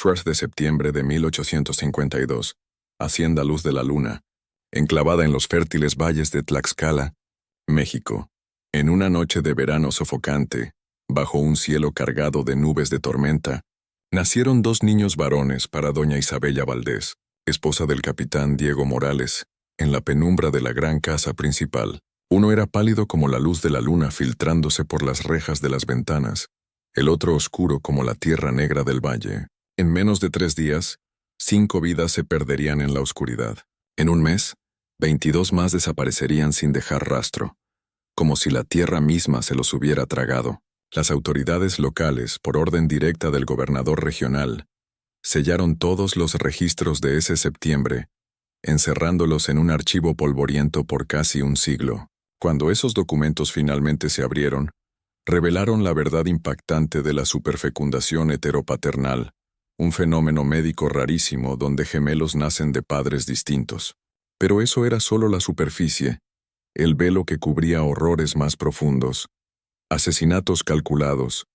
4 de septiembre de 1852, Hacienda Luz de la Luna, enclavada en los fértiles valles de Tlaxcala, México. En una noche de verano sofocante, bajo un cielo cargado de nubes de tormenta, nacieron dos niños varones para doña Isabella Valdés, esposa del capitán Diego Morales, en la penumbra de la gran casa principal. Uno era pálido como la luz de la luna filtrándose por las rejas de las ventanas, el otro oscuro como la tierra negra del valle. En menos de 3 días, 5 vidas se perderían en la oscuridad. En un mes, 22 más desaparecerían sin dejar rastro, como si la tierra misma se los hubiera tragado. Las autoridades locales, por orden directa del gobernador regional, sellaron todos los registros de ese septiembre, encerrándolos en un archivo polvoriento por casi un siglo. Cuando esos documentos finalmente se abrieron, revelaron la verdad impactante de la superfecundación heteropaternal, un fenómeno médico rarísimo donde gemelos nacen de padres distintos. Pero eso era solo la superficie, el velo que cubría horrores más profundos, asesinatos calculados,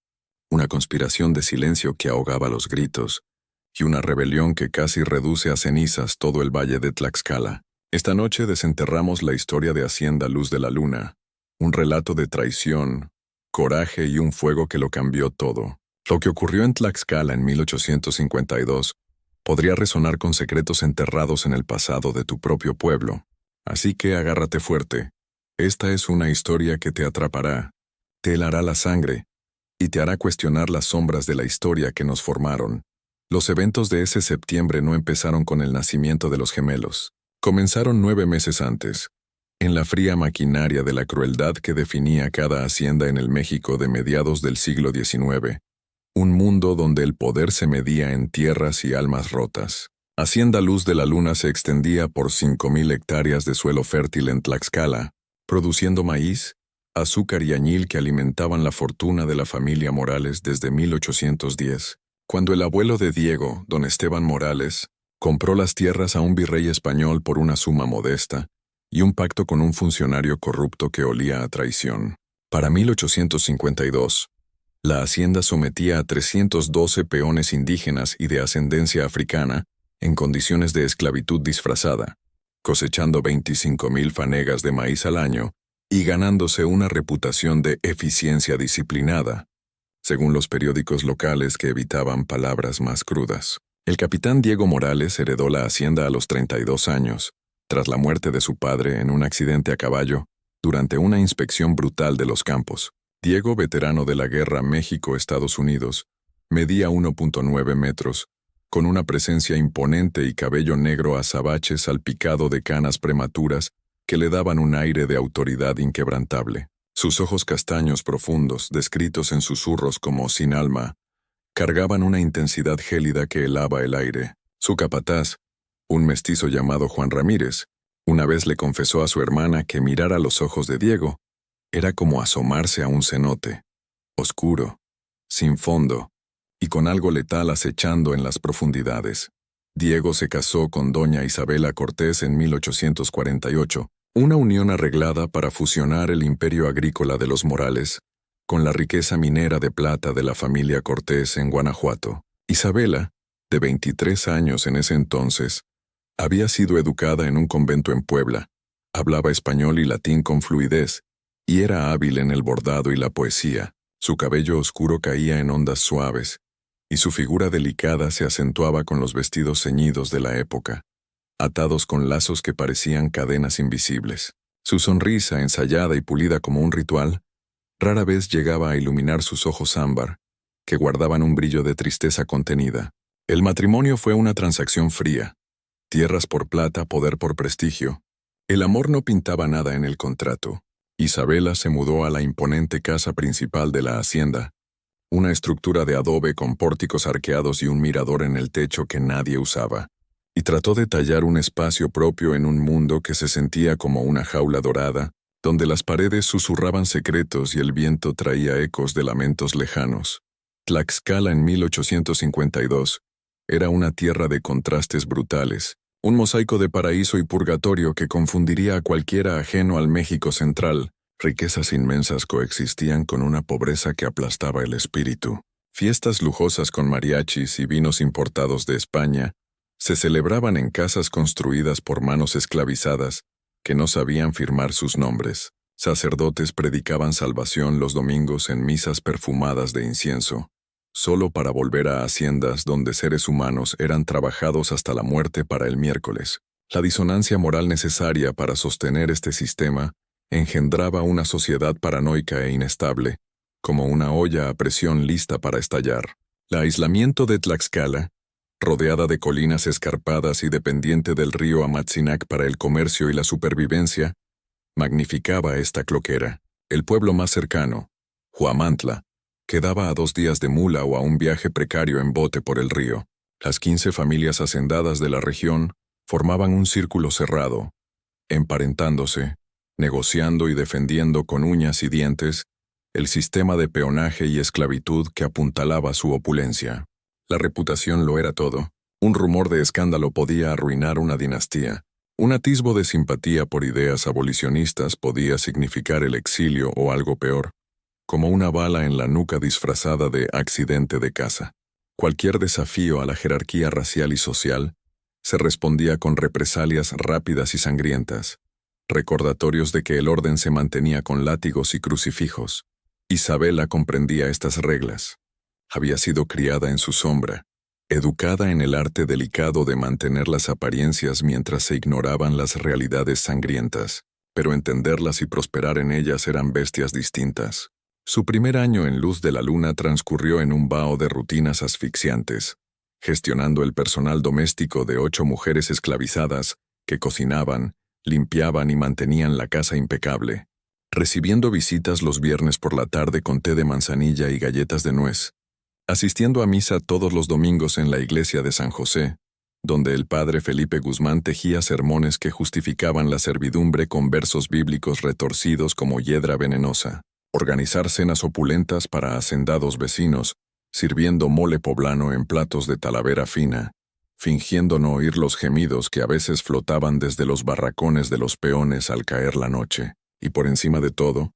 una conspiración de silencio que ahogaba los gritos, y una rebelión que casi reduce a cenizas todo el valle de Tlaxcala. Esta noche desenterramos la historia de Hacienda Luz de la Luna, un relato de traición, coraje y un fuego que lo cambió todo. Lo que ocurrió en Tlaxcala en 1852 podría resonar con secretos enterrados en el pasado de tu propio pueblo. Así que agárrate fuerte. Esta es una historia que te atrapará, te helará la sangre y te hará cuestionar las sombras de la historia que nos formaron. Los eventos de ese septiembre no empezaron con el nacimiento de los gemelos. Comenzaron 9 meses antes, en la fría maquinaria de la crueldad que definía cada hacienda en el México de mediados del siglo XIX. Un mundo donde el poder se medía en tierras y almas rotas. Hacienda Luz de la Luna se extendía por 5,000 hectáreas de suelo fértil en Tlaxcala, produciendo maíz, azúcar y añil que alimentaban la fortuna de la familia Morales desde 1810. Cuando el abuelo de Diego, don Esteban Morales, compró las tierras a un virrey español por una suma modesta y un pacto con un funcionario corrupto que olía a traición. Para 1852, la hacienda sometía a 312 peones indígenas y de ascendencia africana en condiciones de esclavitud disfrazada, cosechando 25,000 fanegas de maíz al año y ganándose una reputación de eficiencia disciplinada, según los periódicos locales que evitaban palabras más crudas. El capitán Diego Morales heredó la hacienda a los 32 años, tras la muerte de su padre en un accidente a caballo, durante una inspección brutal de los campos. Diego, veterano de la guerra México-Estados Unidos, medía 1.9 metros, con una presencia imponente y cabello negro azabache salpicado de canas prematuras que le daban un aire de autoridad inquebrantable. Sus ojos castaños profundos, descritos en susurros como sin alma, cargaban una intensidad gélida que helaba el aire. Su capataz, un mestizo llamado Juan Ramírez, una vez le confesó a su hermana que mirar a los ojos de Diego era como asomarse a un cenote, oscuro, sin fondo, y con algo letal acechando en las profundidades. Diego se casó con doña Isabela Cortés en 1848, una unión arreglada para fusionar el imperio agrícola de los Morales con la riqueza minera de plata de la familia Cortés en Guanajuato. Isabela, de 23 años en ese entonces, había sido educada en un convento en Puebla, hablaba español y latín con fluidez, y era hábil en el bordado y la poesía. Su cabello oscuro caía en ondas suaves, y su figura delicada se acentuaba con los vestidos ceñidos de la época, atados con lazos que parecían cadenas invisibles. Su sonrisa, ensayada y pulida como un ritual, rara vez llegaba a iluminar sus ojos ámbar, que guardaban un brillo de tristeza contenida. El matrimonio fue una transacción fría. Tierras por plata, poder por prestigio. El amor no pintaba nada en el contrato. Isabela se mudó a la imponente casa principal de la hacienda, una estructura de adobe con pórticos arqueados y un mirador en el techo que nadie usaba, y trató de tallar un espacio propio en un mundo que se sentía como una jaula dorada, donde las paredes susurraban secretos y el viento traía ecos de lamentos lejanos. Tlaxcala en 1852 era una tierra de contrastes brutales, un mosaico de paraíso y purgatorio que confundiría a cualquiera ajeno al México central. Riquezas inmensas coexistían con una pobreza que aplastaba el espíritu. Fiestas lujosas con mariachis y vinos importados de España se celebraban en casas construidas por manos esclavizadas que no sabían firmar sus nombres. Sacerdotes predicaban salvación los domingos en misas perfumadas de incienso, solo para volver a haciendas donde seres humanos eran trabajados hasta la muerte para el miércoles. La disonancia moral necesaria para sostener este sistema engendraba una sociedad paranoica e inestable, como una olla a presión lista para estallar. El aislamiento de Tlaxcala, rodeada de colinas escarpadas y dependiente del río Amatzinac para el comercio y la supervivencia, magnificaba esta cloquera. El pueblo más cercano, Huamantla, quedaba a 2 días de mula o a un viaje precario en bote por el río. Las 15 familias hacendadas de la región formaban un círculo cerrado, emparentándose, negociando y defendiendo con uñas y dientes el sistema de peonaje y esclavitud que apuntalaba su opulencia. La reputación lo era todo. Un rumor de escándalo podía arruinar una dinastía. Un atisbo de simpatía por ideas abolicionistas podía significar el exilio o algo peor, como una bala en la nuca disfrazada de accidente de caza. Cualquier desafío a la jerarquía racial y social se respondía con represalias rápidas y sangrientas, recordatorios de que el orden se mantenía con látigos y crucifijos. Isabela comprendía estas reglas. Había sido criada en su sombra, educada en el arte delicado de mantener las apariencias mientras se ignoraban las realidades sangrientas, pero entenderlas y prosperar en ellas eran bestias distintas. Su primer año en Luz de la Luna transcurrió en un vaho de rutinas asfixiantes, gestionando el personal doméstico de 8 mujeres esclavizadas que cocinaban, limpiaban y mantenían la casa impecable, recibiendo visitas los viernes por la tarde con té de manzanilla y galletas de nuez, asistiendo a misa todos los domingos en la iglesia de San José, donde el padre Felipe Guzmán tejía sermones que justificaban la servidumbre con versos bíblicos retorcidos como hiedra venenosa, organizar cenas opulentas para hacendados vecinos, sirviendo mole poblano en platos de talavera fina, fingiendo no oír los gemidos que a veces flotaban desde los barracones de los peones al caer la noche, y por encima de todo,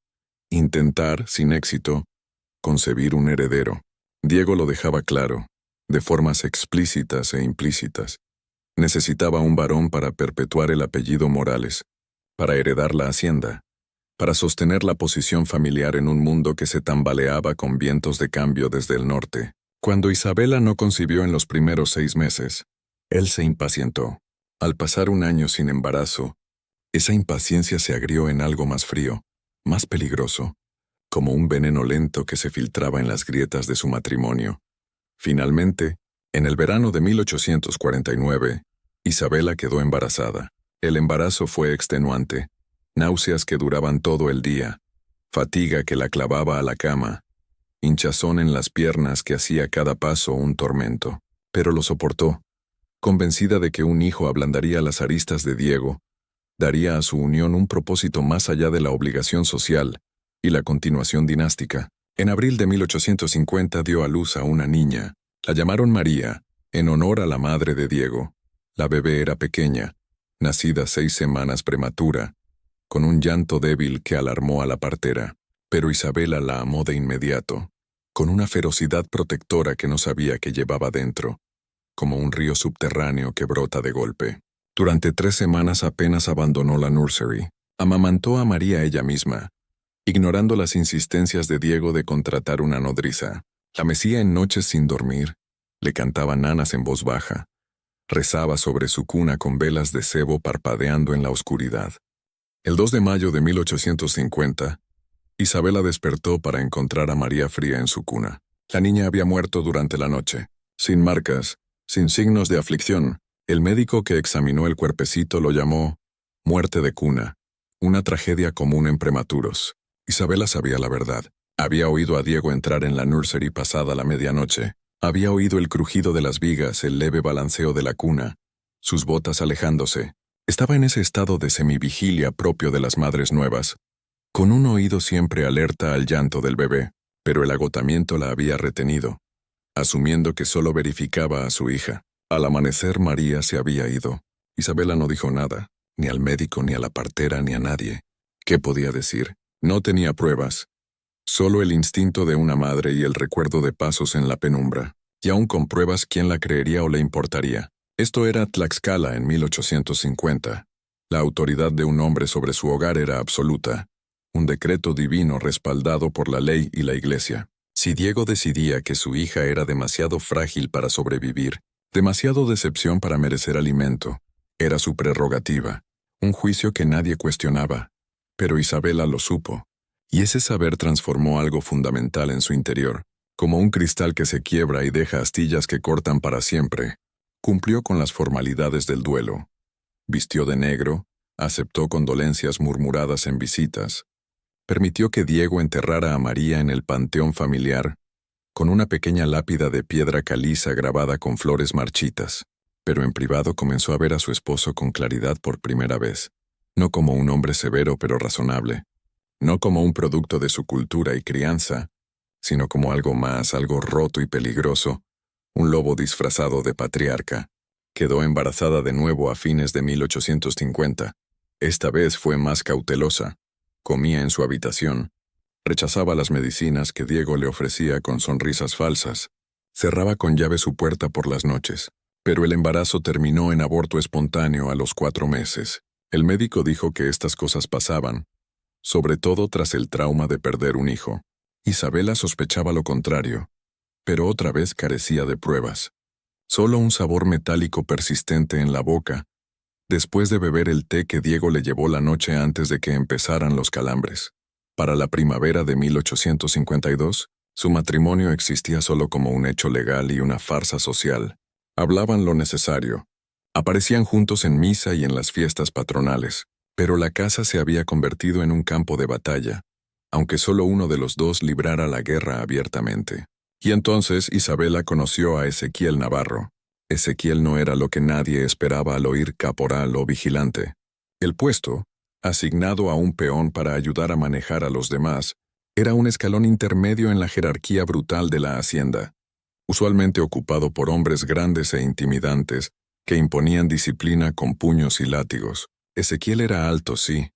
intentar, sin éxito, concebir un heredero. Diego lo dejaba claro, de formas explícitas e implícitas. Necesitaba un varón para perpetuar el apellido Morales, para heredar la hacienda, para sostener la posición familiar en un mundo que se tambaleaba con vientos de cambio desde el norte. Cuando Isabela no concibió en los primeros 6 meses, él se impacientó. Al pasar un año sin embarazo, esa impaciencia se agrió en algo más frío, más peligroso, como un veneno lento que se filtraba en las grietas de su matrimonio. Finalmente, en el verano de 1849, Isabela quedó embarazada. El embarazo fue extenuante, náuseas que duraban todo el día, fatiga que la clavaba a la cama, hinchazón en las piernas que hacía cada paso un tormento. Pero lo soportó, convencida de que un hijo ablandaría las aristas de Diego, daría a su unión un propósito más allá de la obligación social y la continuación dinástica. En abril de 1850 dio a luz a una niña. La llamaron María, en honor a la madre de Diego. La bebé era pequeña, nacida 6 semanas prematura, con un llanto débil que alarmó a la partera. Pero Isabela la amó de inmediato, con una ferocidad protectora que no sabía que llevaba dentro, como un río subterráneo que brota de golpe. Durante 3 semanas apenas abandonó la nursery. Amamantó a María ella misma, ignorando las insistencias de Diego de contratar una nodriza. La mecía en noches sin dormir, le cantaba nanas en voz baja, rezaba sobre su cuna con velas de sebo parpadeando en la oscuridad. El 2 de mayo de 1850, Isabela despertó para encontrar a María fría en su cuna. La niña había muerto durante la noche, sin marcas, sin signos de aflicción. El médico que examinó el cuerpecito lo llamó muerte de cuna, una tragedia común en prematuros. Isabela sabía la verdad. Había oído a Diego entrar en la nursery pasada la medianoche. Había oído el crujido de las vigas, el leve balanceo de la cuna, sus botas alejándose. Estaba en ese estado de semivigilia propio de las madres nuevas, con un oído siempre alerta al llanto del bebé, pero el agotamiento la había retenido, asumiendo que solo verificaba a su hija. Al amanecer María se había ido. Isabela no dijo nada, ni al médico, ni a la partera, ni a nadie. ¿Qué podía decir? No tenía pruebas. Solo el instinto de una madre y el recuerdo de pasos en la penumbra. Y aún con pruebas, ¿quién la creería o le importaría? Esto era Tlaxcala en 1850. La autoridad de un hombre sobre su hogar era absoluta. Un decreto divino respaldado por la ley y la iglesia. Si Diego decidía que su hija era demasiado frágil para sobrevivir, demasiado decepción para merecer alimento, era su prerrogativa, un juicio que nadie cuestionaba. Pero Isabela lo supo, y ese saber transformó algo fundamental en su interior, como un cristal que se quiebra y deja astillas que cortan para siempre. Cumplió con las formalidades del duelo. Vistió de negro, aceptó condolencias murmuradas en visitas, permitió que Diego enterrara a María en el panteón familiar, con una pequeña lápida de piedra caliza grabada con flores marchitas. Pero en privado comenzó a ver a su esposo con claridad por primera vez, no como un hombre severo pero razonable, no como un producto de su cultura y crianza, sino como algo más, algo roto y peligroso, un lobo disfrazado de patriarca. Quedó embarazada de nuevo a fines de 1850. Esta vez fue más cautelosa. Comía en su habitación. Rechazaba las medicinas que Diego le ofrecía con sonrisas falsas. Cerraba con llave su puerta por las noches. Pero el embarazo terminó en aborto espontáneo a los 4 meses. El médico dijo que estas cosas pasaban, sobre todo tras el trauma de perder un hijo. Isabela sospechaba lo contrario, pero otra vez carecía de pruebas. Solo un sabor metálico persistente en la boca, después de beber el té que Diego le llevó la noche antes de que empezaran los calambres. Para la primavera de 1852, su matrimonio existía solo como un hecho legal y una farsa social. Hablaban lo necesario. Aparecían juntos en misa y en las fiestas patronales, pero la casa se había convertido en un campo de batalla, aunque solo uno de los dos librara la guerra abiertamente. Y entonces Isabela conoció a Ezequiel Navarro. Ezequiel no era lo que nadie esperaba al oír caporal o vigilante. El puesto, asignado a un peón para ayudar a manejar a los demás, era un escalón intermedio en la jerarquía brutal de la hacienda, usualmente ocupado por hombres grandes e intimidantes que imponían disciplina con puños y látigos. Ezequiel era alto, sí,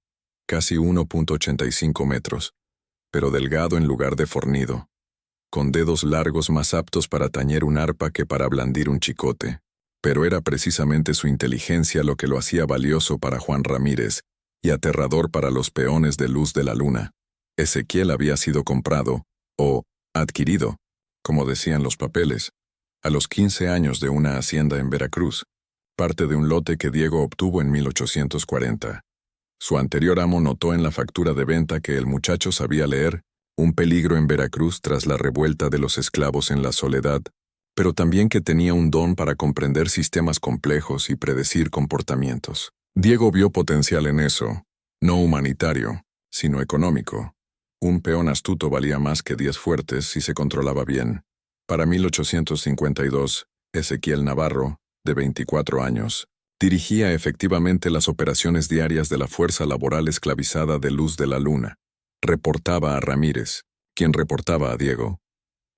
casi 1.85 metros, pero delgado en lugar de fornido, con dedos largos más aptos para tañer un arpa que para blandir un chicote. Pero era precisamente su inteligencia lo que lo hacía valioso para Juan Ramírez y aterrador para los peones de Luz de la Luna. Ezequiel había sido comprado, o adquirido, como decían los papeles, a los 15 años de una hacienda en Veracruz, parte de un lote que Diego obtuvo en 1840. Su anterior amo notó en la factura de venta que el muchacho sabía leer, un peligro en Veracruz tras la revuelta de los esclavos en la Soledad, pero también que tenía un don para comprender sistemas complejos y predecir comportamientos. Diego vio potencial en eso, no humanitario, sino económico. Un peón astuto valía más que 10 fuertes si se controlaba bien. Para 1852, Ezequiel Navarro, de 24 años, dirigía efectivamente las operaciones diarias de la fuerza laboral esclavizada de Luz de la Luna. Reportaba a Ramírez, quien reportaba a Diego.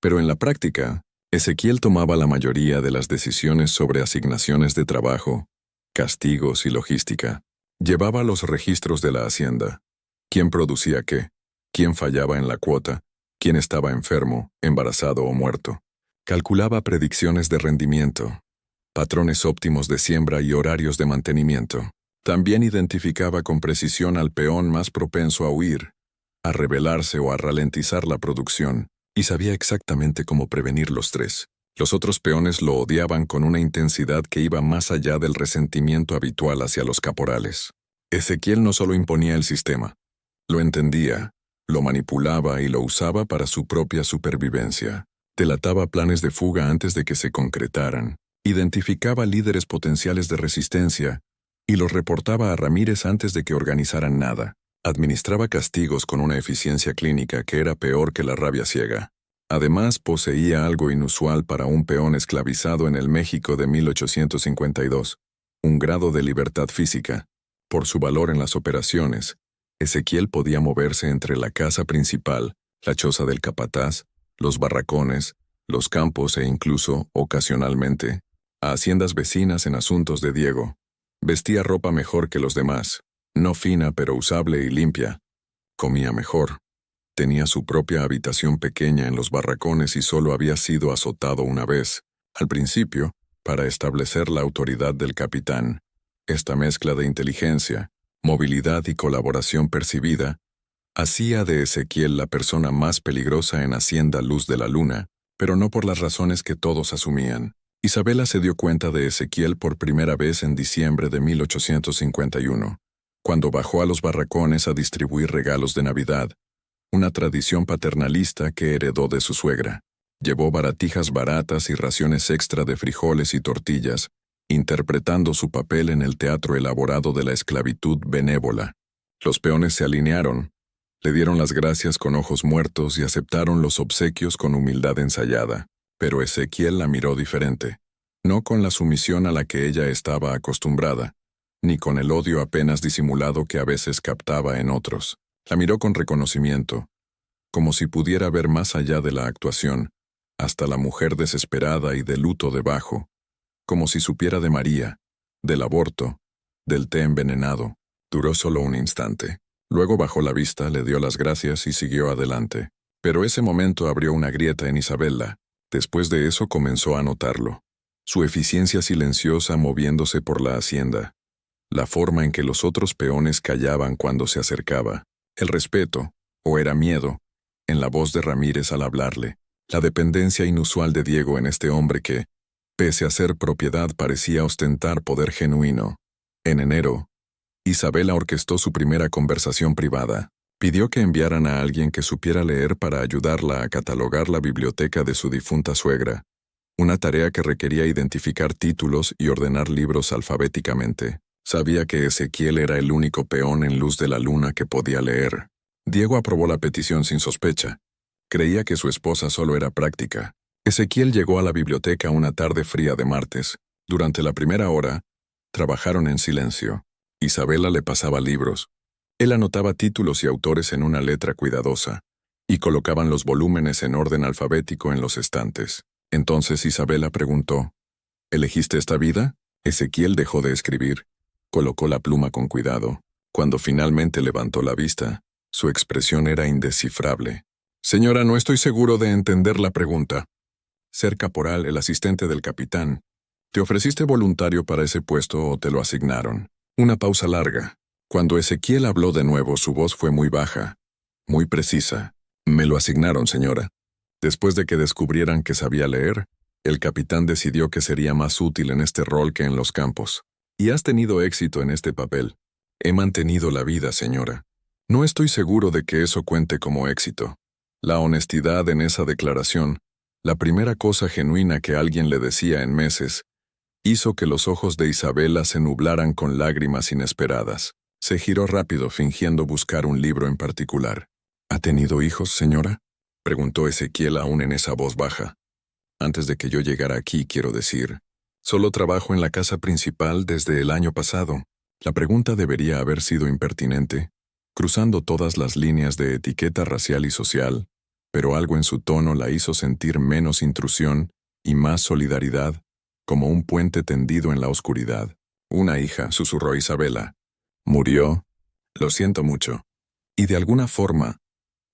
Pero en la práctica, Ezequiel tomaba la mayoría de las decisiones sobre asignaciones de trabajo, castigos y logística. Llevaba los registros de la hacienda. ¿Quién producía qué? ¿Quién fallaba en la cuota? ¿Quién estaba enfermo, embarazado o muerto? Calculaba predicciones de rendimiento, patrones óptimos de siembra y horarios de mantenimiento. También identificaba con precisión al peón más propenso a huir, a rebelarse o a ralentizar la producción, y sabía exactamente cómo prevenir los tres. Los otros peones lo odiaban con una intensidad que iba más allá del resentimiento habitual hacia los caporales. Ezequiel no solo imponía el sistema, lo entendía, lo manipulaba y lo usaba para su propia supervivencia. Delataba planes de fuga antes de que se concretaran, identificaba líderes potenciales de resistencia y los reportaba a Ramírez antes de que organizaran nada. Administraba castigos con una eficiencia clínica que era peor que la rabia ciega. Además, poseía algo inusual para un peón esclavizado en el México de 1852, un grado de libertad física. Por su valor en las operaciones, Ezequiel podía moverse entre la casa principal, la choza del capataz, los barracones, los campos e incluso, ocasionalmente, a haciendas vecinas en asuntos de Diego. Vestía ropa mejor que los demás, no fina pero usable y limpia. Comía mejor. Tenía su propia habitación pequeña en los barracones y solo había sido azotado una vez, al principio, para establecer la autoridad del capitán. Esta mezcla de inteligencia, movilidad y colaboración percibida hacía de Ezequiel la persona más peligrosa en Hacienda Luz de la Luna, pero no por las razones que todos asumían. Isabela se dio cuenta de Ezequiel por primera vez en diciembre de 1851, cuando bajó a los barracones a distribuir regalos de Navidad, una tradición paternalista que heredó de su suegra. Llevó baratijas baratas y raciones extra de frijoles y tortillas, interpretando su papel en el teatro elaborado de la esclavitud benévola. Los peones se alinearon, le dieron las gracias con ojos muertos y aceptaron los obsequios con humildad ensayada. Pero Ezequiel la miró diferente, no con la sumisión a la que ella estaba acostumbrada, ni con el odio apenas disimulado que a veces captaba en otros. La miró con reconocimiento, como si pudiera ver más allá de la actuación, hasta la mujer desesperada y de luto debajo, como si supiera de María, del aborto, del té envenenado. Duró solo un instante. Luego bajó la vista, le dio las gracias y siguió adelante. Pero ese momento abrió una grieta en Isabela. Después de eso comenzó a notarlo. Su eficiencia silenciosa moviéndose por la hacienda. La forma en que los otros peones callaban cuando se acercaba. El respeto, o era miedo, en la voz de Ramírez al hablarle. La dependencia inusual de Diego en este hombre que, pese a ser propiedad, parecía ostentar poder genuino. En enero, Isabela orquestó su primera conversación privada. Pidió que enviaran a alguien que supiera leer para ayudarla a catalogar la biblioteca de su difunta suegra, una tarea que requería identificar títulos y ordenar libros alfabéticamente. Sabía que Ezequiel era el único peón en Luz de la Luna que podía leer. Diego aprobó la petición sin sospecha. Creía que su esposa solo era práctica. Ezequiel llegó a la biblioteca una tarde fría de martes. Durante la primera hora, trabajaron en silencio. Isabela le pasaba libros. Él anotaba títulos y autores en una letra cuidadosa, y colocaban los volúmenes en orden alfabético en los estantes. Entonces Isabela preguntó, ¿elegiste esta vida? Ezequiel dejó de escribir. Colocó la pluma con cuidado. Cuando finalmente levantó la vista, su expresión era indescifrable. Señora, no estoy seguro de entender la pregunta. Ser caporal, el asistente del capitán. ¿Te ofreciste voluntario para ese puesto o te lo asignaron? Una pausa larga. Cuando Ezequiel habló de nuevo, su voz fue muy baja, muy precisa. Me lo asignaron, señora. Después de que descubrieran que sabía leer, el capitán decidió que sería más útil en este rol que en los campos. Y has tenido éxito en este papel. He mantenido la vida, señora. No estoy seguro de que eso cuente como éxito. La honestidad en esa declaración, la primera cosa genuina que alguien le decía en meses, hizo que los ojos de Isabela se nublaran con lágrimas inesperadas. Se giró rápido, fingiendo buscar un libro en particular. ¿Ha tenido hijos, señora? Preguntó Ezequiel aún en esa voz baja. Antes de que yo llegara aquí, quiero decir, solo trabajo en la casa principal desde el año pasado. La pregunta debería haber sido impertinente, cruzando todas las líneas de etiqueta racial y social, pero algo en su tono la hizo sentir menos intrusión y más solidaridad, como un puente tendido en la oscuridad. Una hija, susurró Isabela. Murió. Lo siento mucho. Y de alguna forma,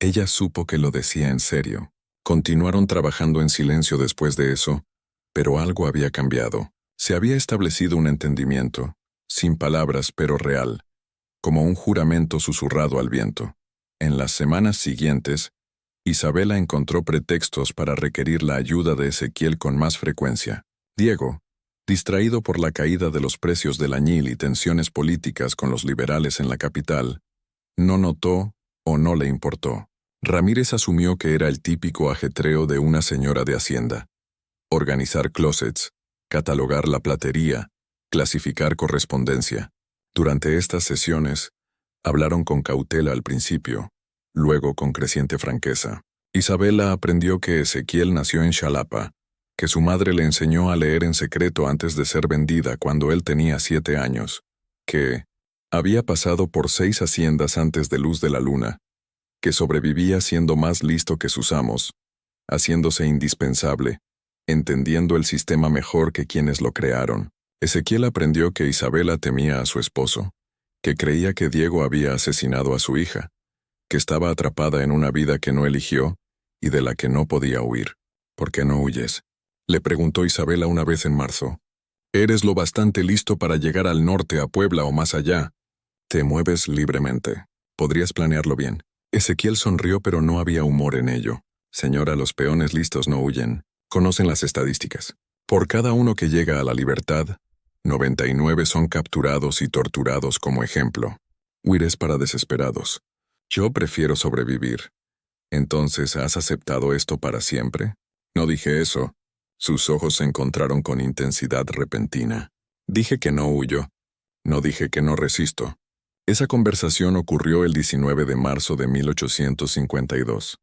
ella supo que lo decía en serio. Continuaron trabajando en silencio después de eso, pero algo había cambiado. Se había establecido un entendimiento, sin palabras pero real, como un juramento susurrado al viento. En las semanas siguientes, Isabela encontró pretextos para requerir la ayuda de Ezequiel con más frecuencia. Diego, distraído por la caída de los precios del añil y tensiones políticas con los liberales en la capital, no notó o no le importó. Ramírez asumió que era el típico ajetreo de una señora de hacienda. Organizar closets, catalogar la platería, clasificar correspondencia. Durante estas sesiones, hablaron con cautela al principio, luego con creciente franqueza. Isabela aprendió que Ezequiel nació en Xalapa, que su madre le enseñó a leer en secreto antes de ser vendida cuando él tenía 7 años, que había pasado por 6 haciendas antes de Luz de la Luna, que sobrevivía siendo más listo que sus amos, haciéndose indispensable, entendiendo el sistema mejor que quienes lo crearon. Ezequiel aprendió que Isabela temía a su esposo, que creía que Diego había asesinado a su hija, que estaba atrapada en una vida que no eligió y de la que no podía huir. ¿Por qué no huyes?, le preguntó Isabela una vez en marzo. Eres lo bastante listo para llegar al norte, a Puebla o más allá. Te mueves libremente. Podrías planearlo bien. Ezequiel sonrió, pero no había humor en ello. Señora, los peones listos no huyen. Conocen las estadísticas. Por cada uno que llega a la libertad, 99 son capturados y torturados como ejemplo. Huir es para desesperados. Yo prefiero sobrevivir. Entonces, ¿has aceptado esto para siempre? No dije eso. Sus ojos se encontraron con intensidad repentina. Dije que no huyo. No dije que no resisto. Esa conversación ocurrió el 19 de marzo de 1852.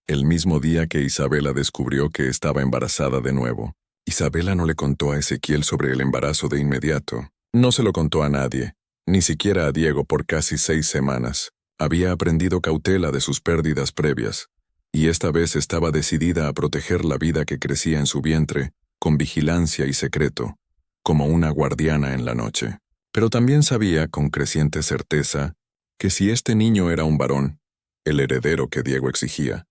El mismo día que Isabela descubrió que estaba embarazada de nuevo. Isabela no le contó a Ezequiel sobre el embarazo de inmediato. No se lo contó a nadie, ni siquiera a Diego por casi 6 semanas. Había aprendido cautela de sus pérdidas previas, y esta vez estaba decidida a proteger la vida que crecía en su vientre, con vigilancia y secreto, como una guardiana en la noche. Pero también sabía, con creciente certeza, que si este niño era un varón, el heredero que Diego exigía,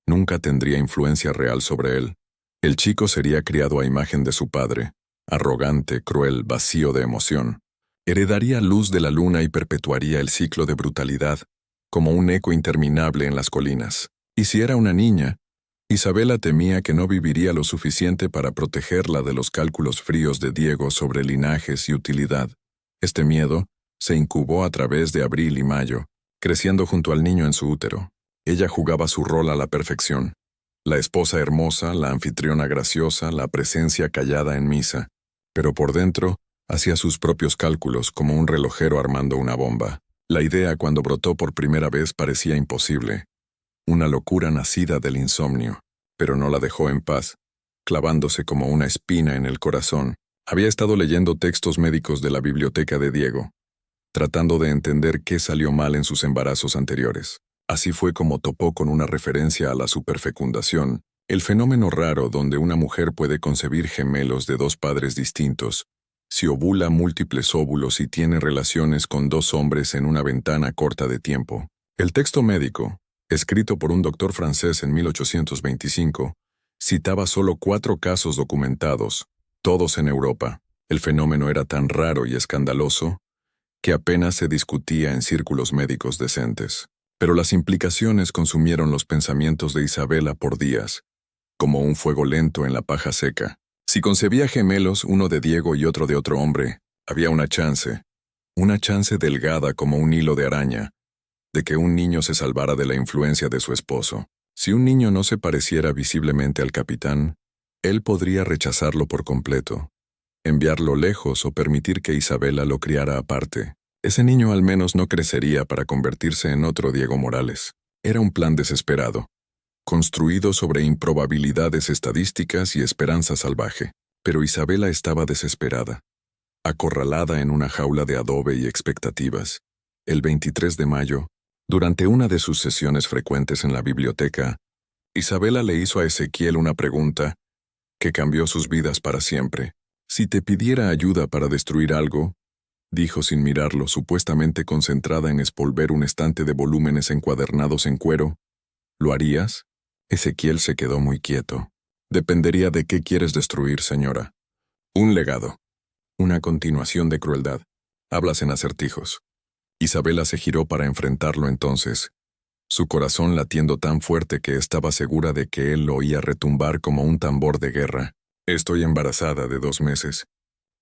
nunca tendría influencia real sobre él. El chico sería criado a imagen de su padre, arrogante, cruel, vacío de emoción. Heredaría luz de la luna y perpetuaría el ciclo de brutalidad, como un eco interminable en las colinas. Y si era una niña, Isabela temía que no viviría lo suficiente para protegerla de los cálculos fríos de Diego sobre linajes y utilidad. Este miedo se incubó a través de abril y mayo, creciendo junto al niño en su útero. Ella jugaba su rol a la perfección. La esposa hermosa, la anfitriona graciosa, la presencia callada en misa. Pero por dentro, hacía sus propios cálculos como un relojero armando una bomba. La idea, cuando brotó por primera vez, parecía imposible. Una locura nacida del insomnio, pero no la dejó en paz, clavándose como una espina en el corazón. Había estado leyendo textos médicos de la biblioteca de Diego, tratando de entender qué salió mal en sus embarazos anteriores. Así fue como topó con una referencia a la superfecundación, el fenómeno raro donde una mujer puede concebir gemelos de 2 padres distintos, si ovula múltiples óvulos y tiene relaciones con 2 hombres en una ventana corta de tiempo. El texto médico, escrito por un doctor francés en 1825, citaba solo 4 casos documentados, todos en Europa. El fenómeno era tan raro y escandaloso que apenas se discutía en círculos médicos decentes. Pero las implicaciones consumieron los pensamientos de Isabela por días, como un fuego lento en la paja seca. Si concebía gemelos, uno de Diego y otro de otro hombre, había una chance delgada como un hilo de araña, de que un niño se salvara de la influencia de su esposo. Si un niño no se pareciera visiblemente al capitán, él podría rechazarlo por completo, enviarlo lejos o permitir que Isabela lo criara aparte. Ese niño al menos no crecería para convertirse en otro Diego Morales. Era un plan desesperado, construido sobre improbabilidades estadísticas y esperanza salvaje. Pero Isabela estaba desesperada, acorralada en una jaula de adobe y expectativas. El 23 de mayo, durante una de sus sesiones frecuentes en la biblioteca, Isabela le hizo a Ezequiel una pregunta que cambió sus vidas para siempre. Si te pidiera ayuda para destruir algo, dijo sin mirarlo, supuestamente concentrada en espolver un estante de volúmenes encuadernados en cuero, ¿lo harías? Ezequiel se quedó muy quieto. Dependería de qué quieres destruir, señora. Un legado. Una continuación de crueldad. Hablas en acertijos. Isabela se giró para enfrentarlo entonces, su corazón latiendo tan fuerte que estaba segura de que él lo oía retumbar como un tambor de guerra. Estoy embarazada de 2 meses.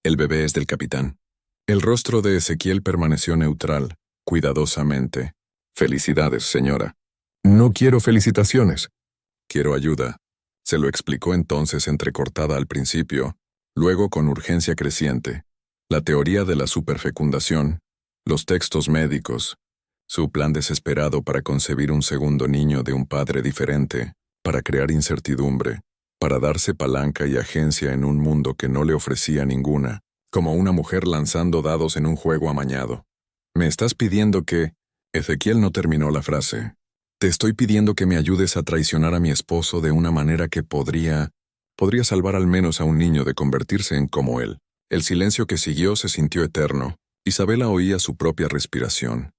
El bebé es del capitán. El rostro de Ezequiel permaneció neutral, cuidadosamente. Felicidades, señora. No quiero felicitaciones. Quiero ayuda. Se lo explicó entonces entrecortada al principio, luego con urgencia creciente. La teoría de la superfecundación, los textos médicos, su plan desesperado para concebir un segundo niño de un padre diferente, para crear incertidumbre, para darse palanca y agencia en un mundo que no le ofrecía ninguna, como una mujer lanzando dados en un juego amañado. ¿Me estás pidiendo que...? Ezequiel no terminó la frase. Te estoy pidiendo que me ayudes a traicionar a mi esposo de una manera que podría salvar al menos a un niño de convertirse en como él. El silencio que siguió se sintió eterno. Isabela oía su propia respiración.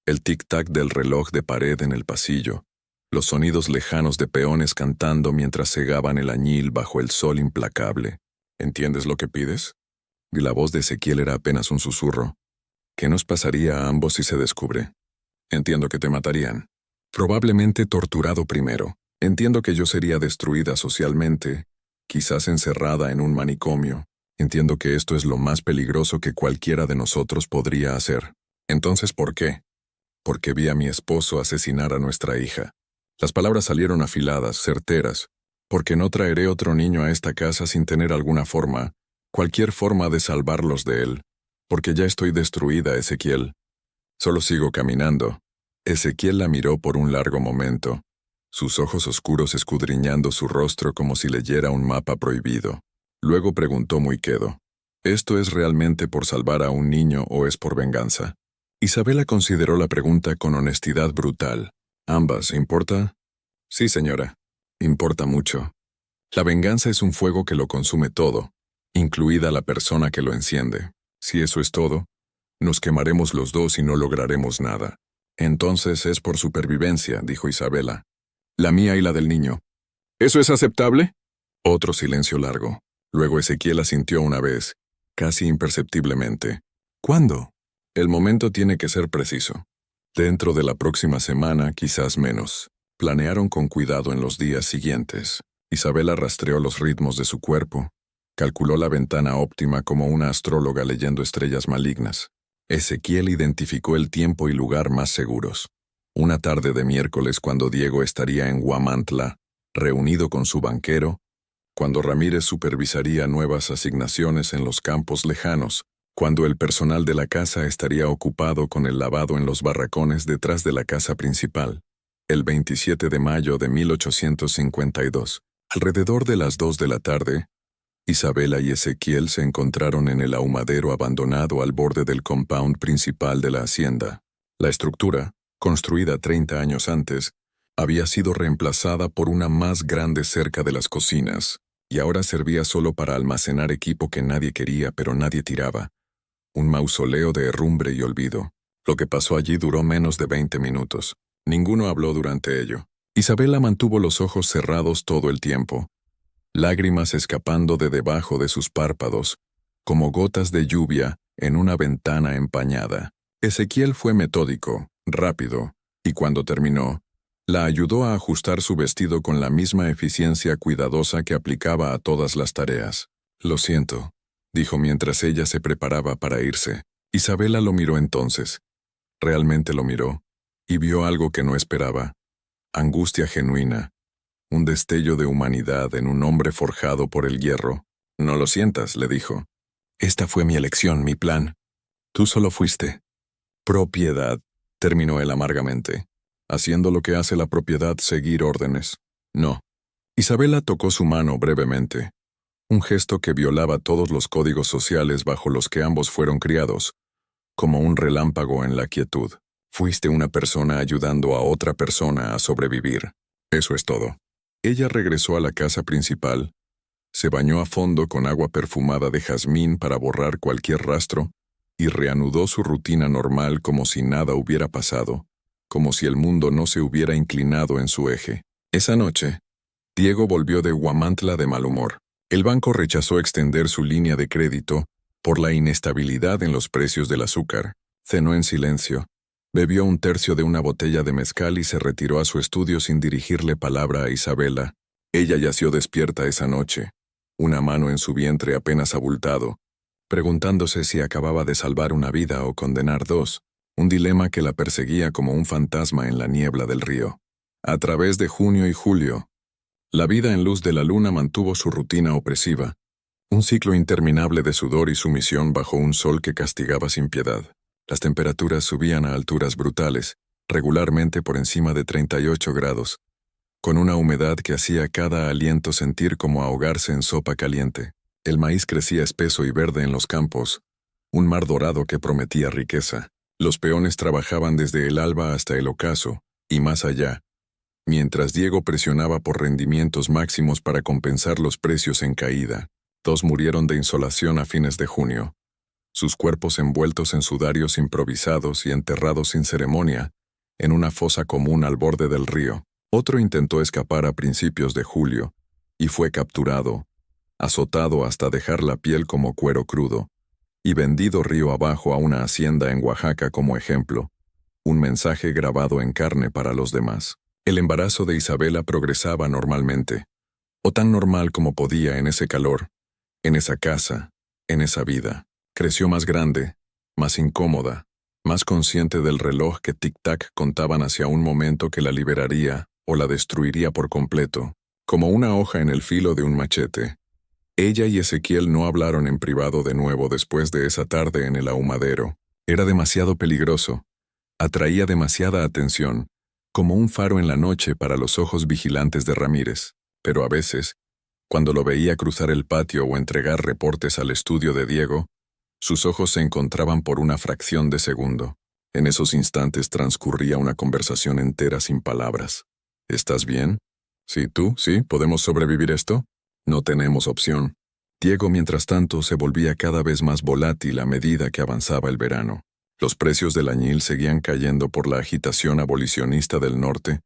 el tic-tac del reloj de pared en el pasillo, los sonidos lejanos de peones cantando mientras segaban el añil bajo el sol implacable. ¿Entiendes lo que pides? Y la voz de Ezequiel era apenas un susurro. ¿Qué nos pasaría a ambos si se descubre? Entiendo que te matarían. Probablemente torturado primero. Entiendo que yo sería destruida socialmente, quizás encerrada en un manicomio. Entiendo que esto es lo más peligroso que cualquiera de nosotros podría hacer. Entonces, ¿por qué? Porque vi a mi esposo asesinar a nuestra hija. Las palabras salieron afiladas, certeras. Porque no traeré otro niño a esta casa sin tener alguna forma, cualquier forma de salvarlos de él. Porque ya estoy destruida, Ezequiel. Solo sigo caminando. Ezequiel la miró por un largo momento, sus ojos oscuros escudriñando su rostro como si leyera un mapa prohibido. Luego preguntó muy quedo, ¿esto es realmente por salvar a un niño o es por venganza? Isabela consideró la pregunta con honestidad brutal. ¿Ambas, importa? Sí, señora. Importa mucho. La venganza es un fuego que lo consume todo, incluida la persona que lo enciende. Si eso es todo, nos quemaremos los dos y no lograremos nada. Entonces es por supervivencia, dijo Isabela. La mía y la del niño. ¿Eso es aceptable? Otro silencio largo. Luego Ezequiel asintió una vez, casi imperceptiblemente. ¿Cuándo? El momento tiene que ser preciso. Dentro de la próxima semana, quizás menos. Planearon con cuidado en los días siguientes. Isabela rastreó los ritmos de su cuerpo. Calculó la ventana óptima como una astróloga leyendo estrellas malignas. Ezequiel identificó el tiempo y lugar más seguros. Una tarde de miércoles cuando Diego estaría en Huamantla, reunido con su banquero, cuando Ramírez supervisaría nuevas asignaciones en los campos lejanos, cuando el personal de la casa estaría ocupado con el lavado en los barracones detrás de la casa principal. El 27 de mayo de 1852, alrededor de las 2 de la tarde, Isabela y Ezequiel se encontraron en el ahumadero abandonado al borde del compound principal de la hacienda. La estructura, construida 30 años antes, había sido reemplazada por una más grande cerca de las cocinas, y ahora servía solo para almacenar equipo que nadie quería pero nadie tiraba. Un mausoleo de herrumbre y olvido. Lo que pasó allí duró menos de 20 minutos. Ninguno habló durante ello. Isabela mantuvo los ojos cerrados todo el tiempo, lágrimas escapando de debajo de sus párpados, como gotas de lluvia en una ventana empañada. Ezequiel fue metódico, rápido, y cuando terminó, la ayudó a ajustar su vestido con la misma eficiencia cuidadosa que aplicaba a todas las tareas. «Lo siento», dijo mientras ella se preparaba para irse. Isabela lo miró entonces. Realmente lo miró, y vio algo que no esperaba. Angustia genuina. Un destello de humanidad en un hombre forjado por el hierro. «No lo sientas», le dijo. «Esta fue mi elección, mi plan. Tú solo fuiste». «Propiedad», terminó él amargamente, haciendo lo que hace la propiedad, seguir órdenes. «No». Isabela tocó su mano brevemente, un gesto que violaba todos los códigos sociales bajo los que ambos fueron criados, como un relámpago en la quietud. «Fuiste una persona ayudando a otra persona a sobrevivir. Eso es todo». Ella regresó a la casa principal, se bañó a fondo con agua perfumada de jazmín para borrar cualquier rastro y reanudó su rutina normal como si nada hubiera pasado, como si el mundo no se hubiera inclinado en su eje. Esa noche, Diego volvió de Huamantla de mal humor. El banco rechazó extender su línea de crédito por la inestabilidad en los precios del azúcar. Cenó en silencio. Bebió un tercio de una botella de mezcal y se retiró a su estudio sin dirigirle palabra a Isabela. Ella yació despierta esa noche, una mano en su vientre apenas abultado, preguntándose si acababa de salvar una vida o condenar dos, un dilema que la perseguía como un fantasma en la niebla del río. A través de junio y julio, la vida en luz de la luna mantuvo su rutina opresiva, un ciclo interminable de sudor y sumisión bajo un sol que castigaba sin piedad. Las temperaturas subían a alturas brutales, regularmente por encima de 38 grados, con una humedad que hacía cada aliento sentir como ahogarse en sopa caliente. El maíz crecía espeso y verde en los campos, un mar dorado que prometía riqueza. Los peones trabajaban desde el alba hasta el ocaso, y más allá, mientras Diego presionaba por rendimientos máximos para compensar los precios en caída. Dos murieron de insolación a fines de junio. sus cuerpos envueltos en sudarios improvisados y enterrados sin ceremonia, en una fosa común al borde del río. Otro intentó escapar a principios de julio, y fue capturado, azotado hasta dejar la piel como cuero crudo, y vendido río abajo a una hacienda en Oaxaca como ejemplo, un mensaje grabado en carne para los demás. El embarazo de Isabela progresaba normalmente, o tan normal como podía en ese calor, en esa casa, en esa vida. Creció más grande, más incómoda, más consciente del reloj que tic-tac contaban hacia un momento que la liberaría o la destruiría por completo, como una hoja en el filo de un machete. Ella y Ezequiel no hablaron en privado de nuevo después de esa tarde en el ahumadero. Era demasiado peligroso. Atraía demasiada atención, como un faro en la noche para los ojos vigilantes de Ramírez. Pero a veces, cuando lo veía cruzar el patio o entregar reportes al estudio de Diego, sus ojos se encontraban por una fracción de segundo. En esos instantes transcurría una conversación entera sin palabras. ¿Estás bien? Sí, tú, sí, ¿podemos sobrevivir esto? No tenemos opción. Diego, mientras tanto, se volvía cada vez más volátil a medida que avanzaba el verano. Los precios del añil seguían cayendo por la agitación abolicionista del norte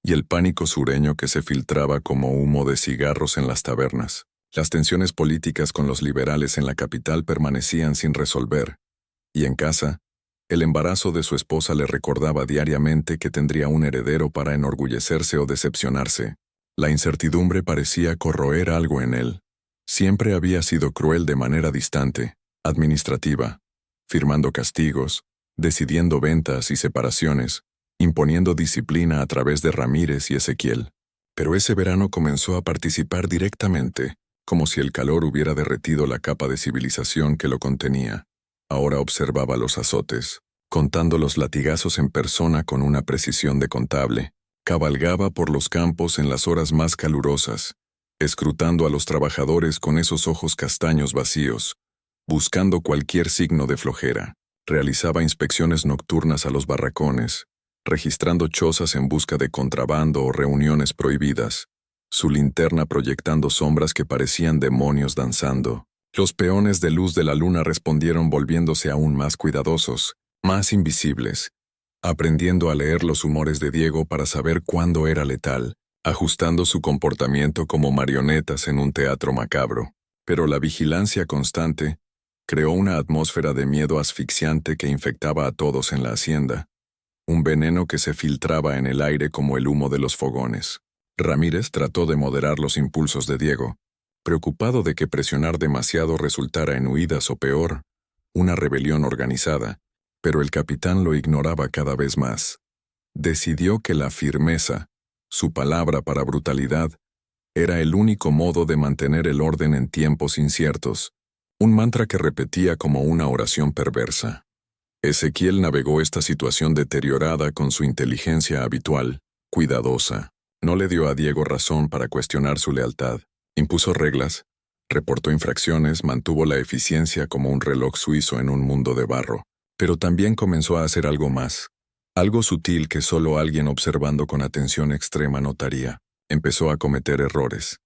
y el pánico sureño que se filtraba como humo de cigarros en las tabernas. Las tensiones políticas con los liberales en la capital permanecían sin resolver, y en casa, el embarazo de su esposa le recordaba diariamente que tendría un heredero para enorgullecerse o decepcionarse. La incertidumbre parecía corroer algo en él. Siempre había sido cruel de manera distante, administrativa, firmando castigos, decidiendo ventas y separaciones, imponiendo disciplina a través de Ramírez y Ezequiel. Pero ese verano comenzó a participar directamente, como si el calor hubiera derretido la capa de civilización que lo contenía. Ahora observaba los azotes, contando los latigazos en persona con una precisión de contable. Cabalgaba por los campos en las horas más calurosas, escrutando a los trabajadores con esos ojos castaños vacíos, buscando cualquier signo de flojera. Realizaba inspecciones nocturnas a los barracones, registrando chozas en busca de contrabando o reuniones prohibidas, su linterna proyectando sombras que parecían demonios danzando. Los peones de luz de la luna respondieron volviéndose aún más cuidadosos, más invisibles, aprendiendo a leer los humores de Diego para saber cuándo era letal, ajustando su comportamiento como marionetas en un teatro macabro. Pero la vigilancia constante creó una atmósfera de miedo asfixiante que infectaba a todos en la hacienda, un veneno que se filtraba en el aire como el humo de los fogones. Ramírez trató de moderar los impulsos de Diego, preocupado de que presionar demasiado resultara en huidas o peor, una rebelión organizada, pero el capitán lo ignoraba cada vez más. Decidió que la firmeza, su palabra para brutalidad, era el único modo de mantener el orden en tiempos inciertos, un mantra que repetía como una oración perversa. Ezequiel navegó esta situación deteriorada con su inteligencia habitual, cuidadosa. No le dio a Diego razón para cuestionar su lealtad. Impuso reglas, reportó infracciones, mantuvo la eficiencia como un reloj suizo en un mundo de barro. Pero también comenzó a hacer algo más, algo sutil que solo alguien observando con atención extrema notaría. Empezó a cometer errores,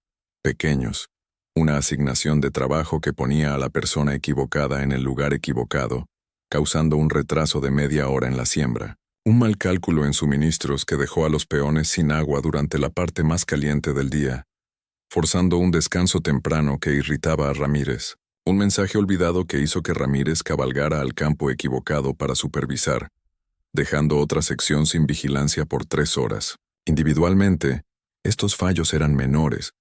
pequeños, una asignación de trabajo que ponía a la persona equivocada en el lugar equivocado, causando un retraso de media hora en la siembra. Un mal cálculo en suministros que dejó a los peones sin agua durante la parte más caliente del día, forzando un descanso temprano que irritaba a Ramírez. Un mensaje olvidado que hizo que Ramírez cabalgara al campo equivocado para supervisar, dejando otra sección sin vigilancia por 3 horas. Individualmente, estos fallos eran menores,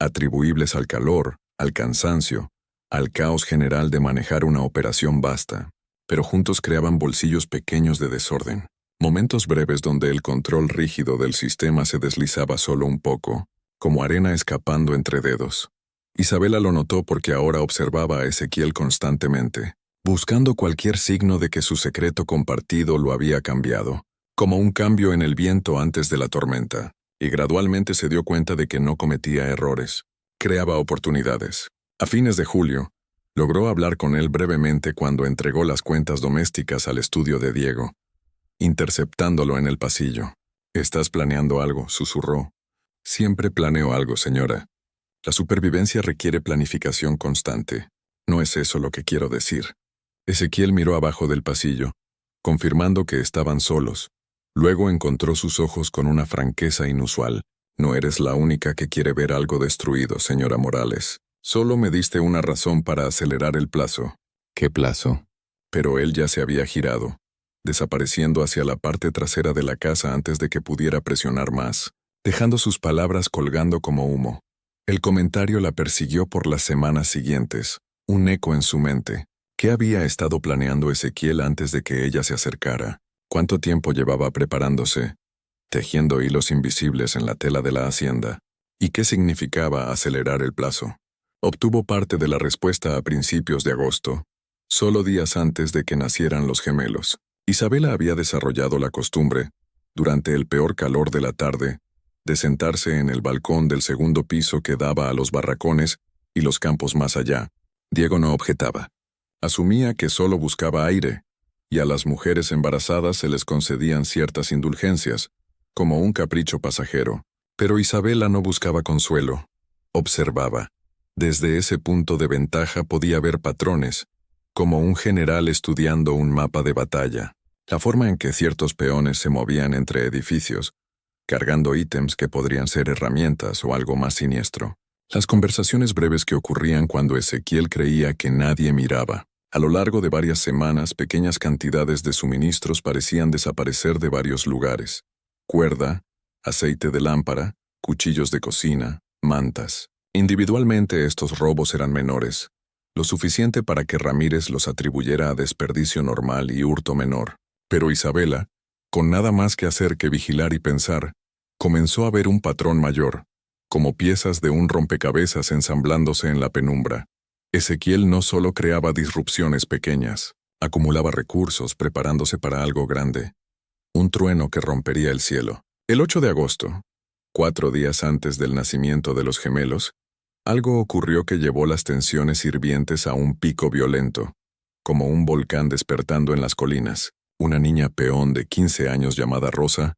atribuibles al calor, al cansancio, al caos general de manejar una operación vasta, pero juntos creaban bolsillos pequeños de desorden. Momentos breves donde el control rígido del sistema se deslizaba solo un poco, como arena escapando entre dedos. Isabela lo notó porque ahora observaba a Ezequiel constantemente, buscando cualquier signo de que su secreto compartido lo había cambiado, como un cambio en el viento antes de la tormenta, y gradualmente se dio cuenta de que no cometía errores, creaba oportunidades. A fines de julio, logró hablar con él brevemente cuando entregó las cuentas domésticas al estudio de Diego, interceptándolo en el pasillo. «¿Estás planeando algo?», susurró. «Siempre planeo algo, señora. La supervivencia requiere planificación constante. No es eso lo que quiero decir». Ezequiel miró abajo del pasillo, confirmando que estaban solos. Luego encontró sus ojos con una franqueza inusual. No eres la única que quiere ver algo destruido, señora Morales. Solo me diste una razón para acelerar el plazo. ¿Qué plazo? Pero él ya se había girado, desapareciendo hacia la parte trasera de la casa antes de que pudiera presionar más, dejando sus palabras colgando como humo. El comentario la persiguió por las semanas siguientes, un eco en su mente. ¿Qué había estado planeando Ezequiel antes de que ella se acercara? ¿Cuánto tiempo llevaba preparándose, tejiendo hilos invisibles en la tela de la hacienda? ¿Y qué significaba acelerar el plazo? Obtuvo parte de la respuesta a principios de agosto, solo días antes de que nacieran los gemelos. Isabela había desarrollado la costumbre, durante el peor calor de la tarde, de sentarse en el balcón del segundo piso que daba a los barracones y los campos más allá. Diego no objetaba. Asumía que solo buscaba aire, y a las mujeres embarazadas se les concedían ciertas indulgencias, como un capricho pasajero. Pero Isabela no buscaba consuelo. Observaba. Desde ese punto de ventaja podía ver patrones, como un general estudiando un mapa de batalla. La forma en que ciertos peones se movían entre edificios, cargando ítems que podrían ser herramientas o algo más siniestro. Las conversaciones breves que ocurrían cuando Ezequiel creía que nadie miraba. A lo largo de varias semanas, pequeñas cantidades de suministros parecían desaparecer de varios lugares. Cuerda, aceite de lámpara, cuchillos de cocina, mantas. Individualmente estos robos eran menores, lo suficiente para que Ramírez los atribuyera a desperdicio normal y hurto menor. Pero Isabela, con nada más que hacer que vigilar y pensar, comenzó a ver un patrón mayor, como piezas de un rompecabezas ensamblándose en la penumbra. Ezequiel no solo creaba disrupciones pequeñas, acumulaba recursos preparándose para algo grande, un trueno que rompería el cielo. El 8 de agosto, 4 días antes del nacimiento de los gemelos, algo ocurrió que llevó las tensiones hirvientes a un pico violento, como un volcán despertando en las colinas. Una niña peón de 15 años llamada Rosa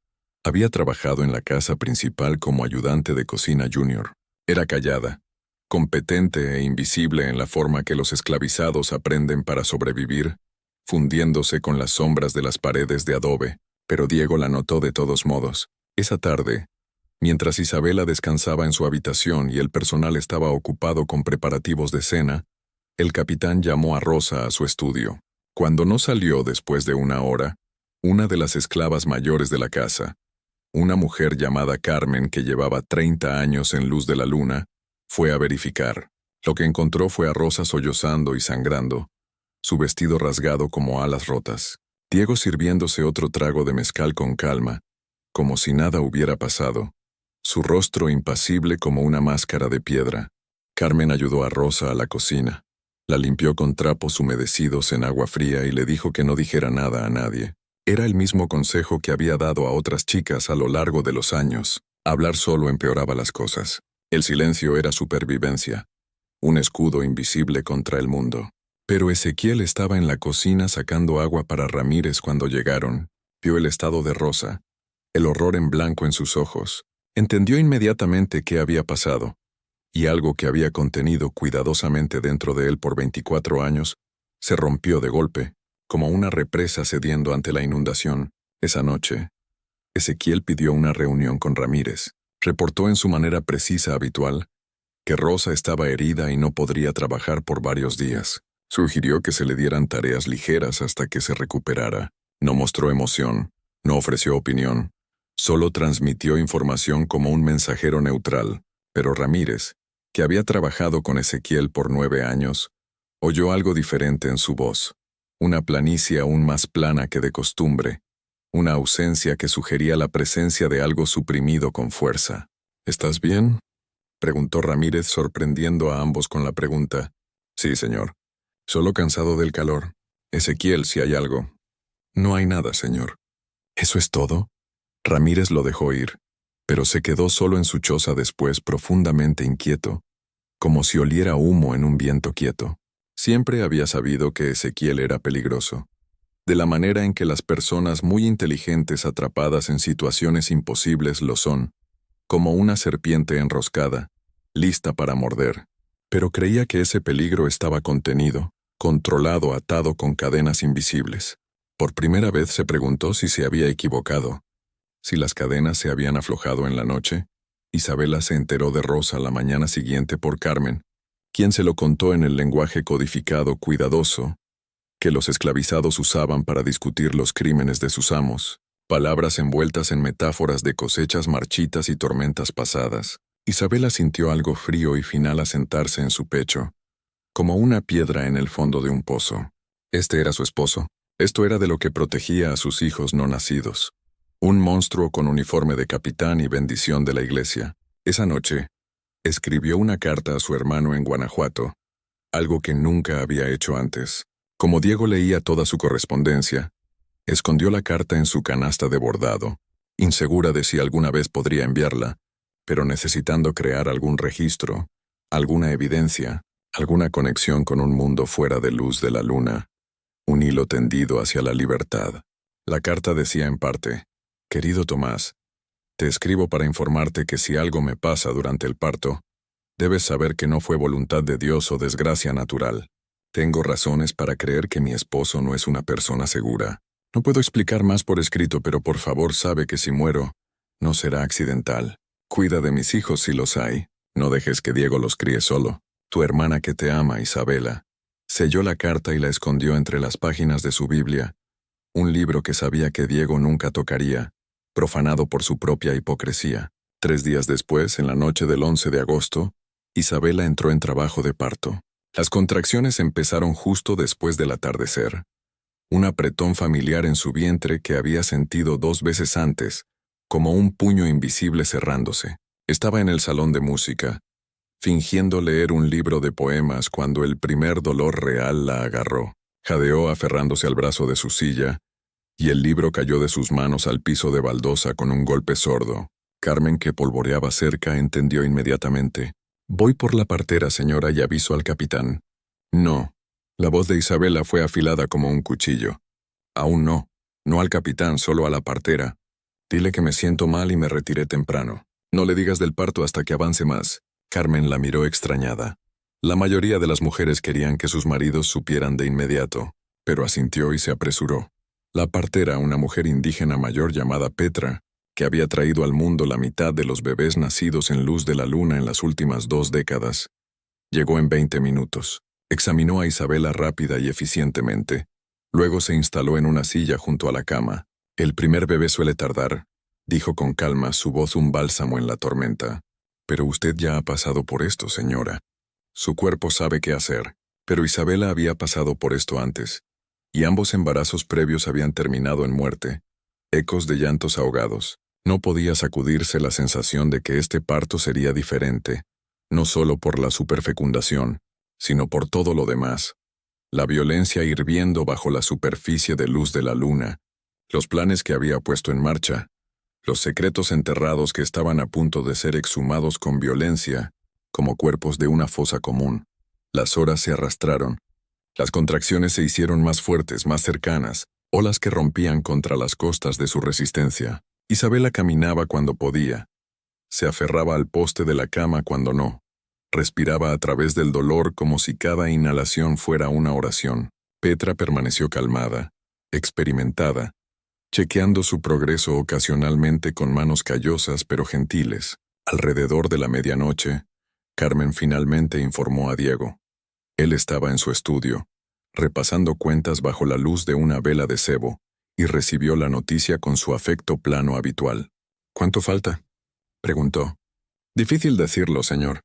había trabajado en la casa principal como ayudante de cocina junior. Era callada, competente e invisible en la forma que los esclavizados aprenden para sobrevivir, fundiéndose con las sombras de las paredes de adobe, pero Diego la notó de todos modos. Esa tarde, mientras Isabela descansaba en su habitación y el personal estaba ocupado con preparativos de cena, el capitán llamó a Rosa a su estudio. Cuando no salió después de una hora, una de las esclavas mayores de la casa, una mujer llamada Carmen que llevaba 30 años en Luz de la Luna, fue a verificar. Lo que encontró fue a Rosa sollozando y sangrando, su vestido rasgado como alas rotas. Diego sirviéndose otro trago de mezcal con calma, como si nada hubiera pasado, su rostro impasible como una máscara de piedra. Carmen ayudó a Rosa a la cocina. La limpió con trapos humedecidos en agua fría y le dijo que no dijera nada a nadie. Era el mismo consejo que había dado a otras chicas a lo largo de los años. Hablar solo empeoraba las cosas. El silencio era supervivencia, un escudo invisible contra el mundo. Pero Ezequiel estaba en la cocina sacando agua para Ramírez cuando llegaron. Vio el estado de Rosa, el horror en blanco en sus ojos. Entendió inmediatamente qué había pasado, y algo que había contenido cuidadosamente dentro de él por 24 años, se rompió de golpe, como una represa cediendo ante la inundación. Esa noche, Ezequiel pidió una reunión con Ramírez. Reportó en su manera precisa habitual que Rosa estaba herida y no podría trabajar por varios días. Sugirió que se le dieran tareas ligeras hasta que se recuperara. No mostró emoción, no ofreció opinión, solo transmitió información como un mensajero neutral. Pero Ramírez, que había trabajado con Ezequiel por 9 años, oyó algo diferente en su voz, una planicie aún más plana que de costumbre, una ausencia que sugería la presencia de algo suprimido con fuerza. ¿Estás bien?, preguntó Ramírez, sorprendiendo a ambos con la pregunta. Sí, señor. Solo cansado del calor. Ezequiel, si hay algo. No hay nada, señor. ¿Eso es todo? Ramírez lo dejó ir, pero se quedó solo en su choza después, profundamente inquieto, como si oliera humo en un viento quieto. Siempre había sabido que Ezequiel era peligroso, de la manera en que las personas muy inteligentes atrapadas en situaciones imposibles lo son, como una serpiente enroscada, lista para morder. Pero creía que ese peligro estaba contenido, controlado, atado con cadenas invisibles. Por primera vez se preguntó si se había equivocado, si las cadenas se habían aflojado en la noche. Isabela se enteró de Rosa la mañana siguiente por Carmen, quien se lo contó en el lenguaje codificado cuidadoso que los esclavizados usaban para discutir los crímenes de sus amos, palabras envueltas en metáforas de cosechas marchitas y tormentas pasadas. Isabela sintió algo frío y final asentarse en su pecho, como una piedra en el fondo de un pozo. Este era su esposo. Esto era de lo que protegía a sus hijos no nacidos. Un monstruo con uniforme de capitán y bendición de la iglesia. Esa noche, escribió una carta a su hermano en Guanajuato, algo que nunca había hecho antes. Como Diego leía toda su correspondencia, escondió la carta en su canasta de bordado, insegura de si alguna vez podría enviarla, pero necesitando crear algún registro, alguna evidencia, alguna conexión con un mundo fuera de luz de la luna, un hilo tendido hacia la libertad. La carta decía en parte: «Querido Tomás, te escribo para informarte que si algo me pasa durante el parto, debes saber que no fue voluntad de Dios o desgracia natural. Tengo razones para creer que mi esposo no es una persona segura. No puedo explicar más por escrito, pero por favor sabe que si muero, no será accidental. Cuida de mis hijos si los hay. No dejes que Diego los críe solo. Tu hermana que te ama, Isabela». Selló la carta y la escondió entre las páginas de su Biblia, un libro que sabía que Diego nunca tocaría, profanado por su propia hipocresía. 3 días después, en la noche del 11 de agosto, Isabela entró en trabajo de parto. Las contracciones empezaron justo después del atardecer. Un apretón familiar en su vientre que había sentido 2 veces antes, como un puño invisible cerrándose. Estaba en el salón de música, fingiendo leer un libro de poemas cuando el primer dolor real la agarró. Jadeó aferrándose al brazo de su silla, y el libro cayó de sus manos al piso de baldosa con un golpe sordo. Carmen, que polvoreaba cerca, entendió inmediatamente. «Voy por la partera, señora, y aviso al capitán». «No». La voz de Isabela fue afilada como un cuchillo. «Aún no. No al capitán, solo a la partera. Dile que me siento mal y me retiré temprano. No le digas del parto hasta que avance más». Carmen la miró extrañada. La mayoría de las mujeres querían que sus maridos supieran de inmediato, pero asintió y se apresuró. La partera, una mujer indígena mayor llamada Petra, que había traído al mundo la mitad de los bebés nacidos en luz de la luna en las últimas 2 décadas, llegó en 20 minutos. Examinó a Isabela rápida y eficientemente. Luego se instaló en una silla junto a la cama. «El primer bebé suele tardar», dijo con calma, su voz un bálsamo en la tormenta. «Pero usted ya ha pasado por esto, señora. Su cuerpo sabe qué hacer». Pero Isabela había pasado por esto antes, y ambos embarazos previos habían terminado en muerte. Ecos de llantos ahogados. No podía sacudirse la sensación de que este parto sería diferente, no solo por la superfecundación, sino por todo lo demás. La violencia hirviendo bajo la superficie de luz de la luna, los planes que había puesto en marcha, los secretos enterrados que estaban a punto de ser exhumados con violencia, como cuerpos de una fosa común. Las horas se arrastraron. Las contracciones se hicieron más fuertes, más cercanas, olas que rompían contra las costas de su resistencia. Isabela caminaba cuando podía. Se aferraba al poste de la cama cuando no. Respiraba a través del dolor como si cada inhalación fuera una oración. Petra permaneció calmada, experimentada, chequeando su progreso ocasionalmente con manos callosas pero gentiles. Alrededor de la medianoche, Carmen finalmente informó a Diego. Él estaba en su estudio, repasando cuentas bajo la luz de una vela de cebo, y recibió la noticia con su afecto plano habitual. «¿Cuánto falta?», preguntó. «Difícil decirlo, señor.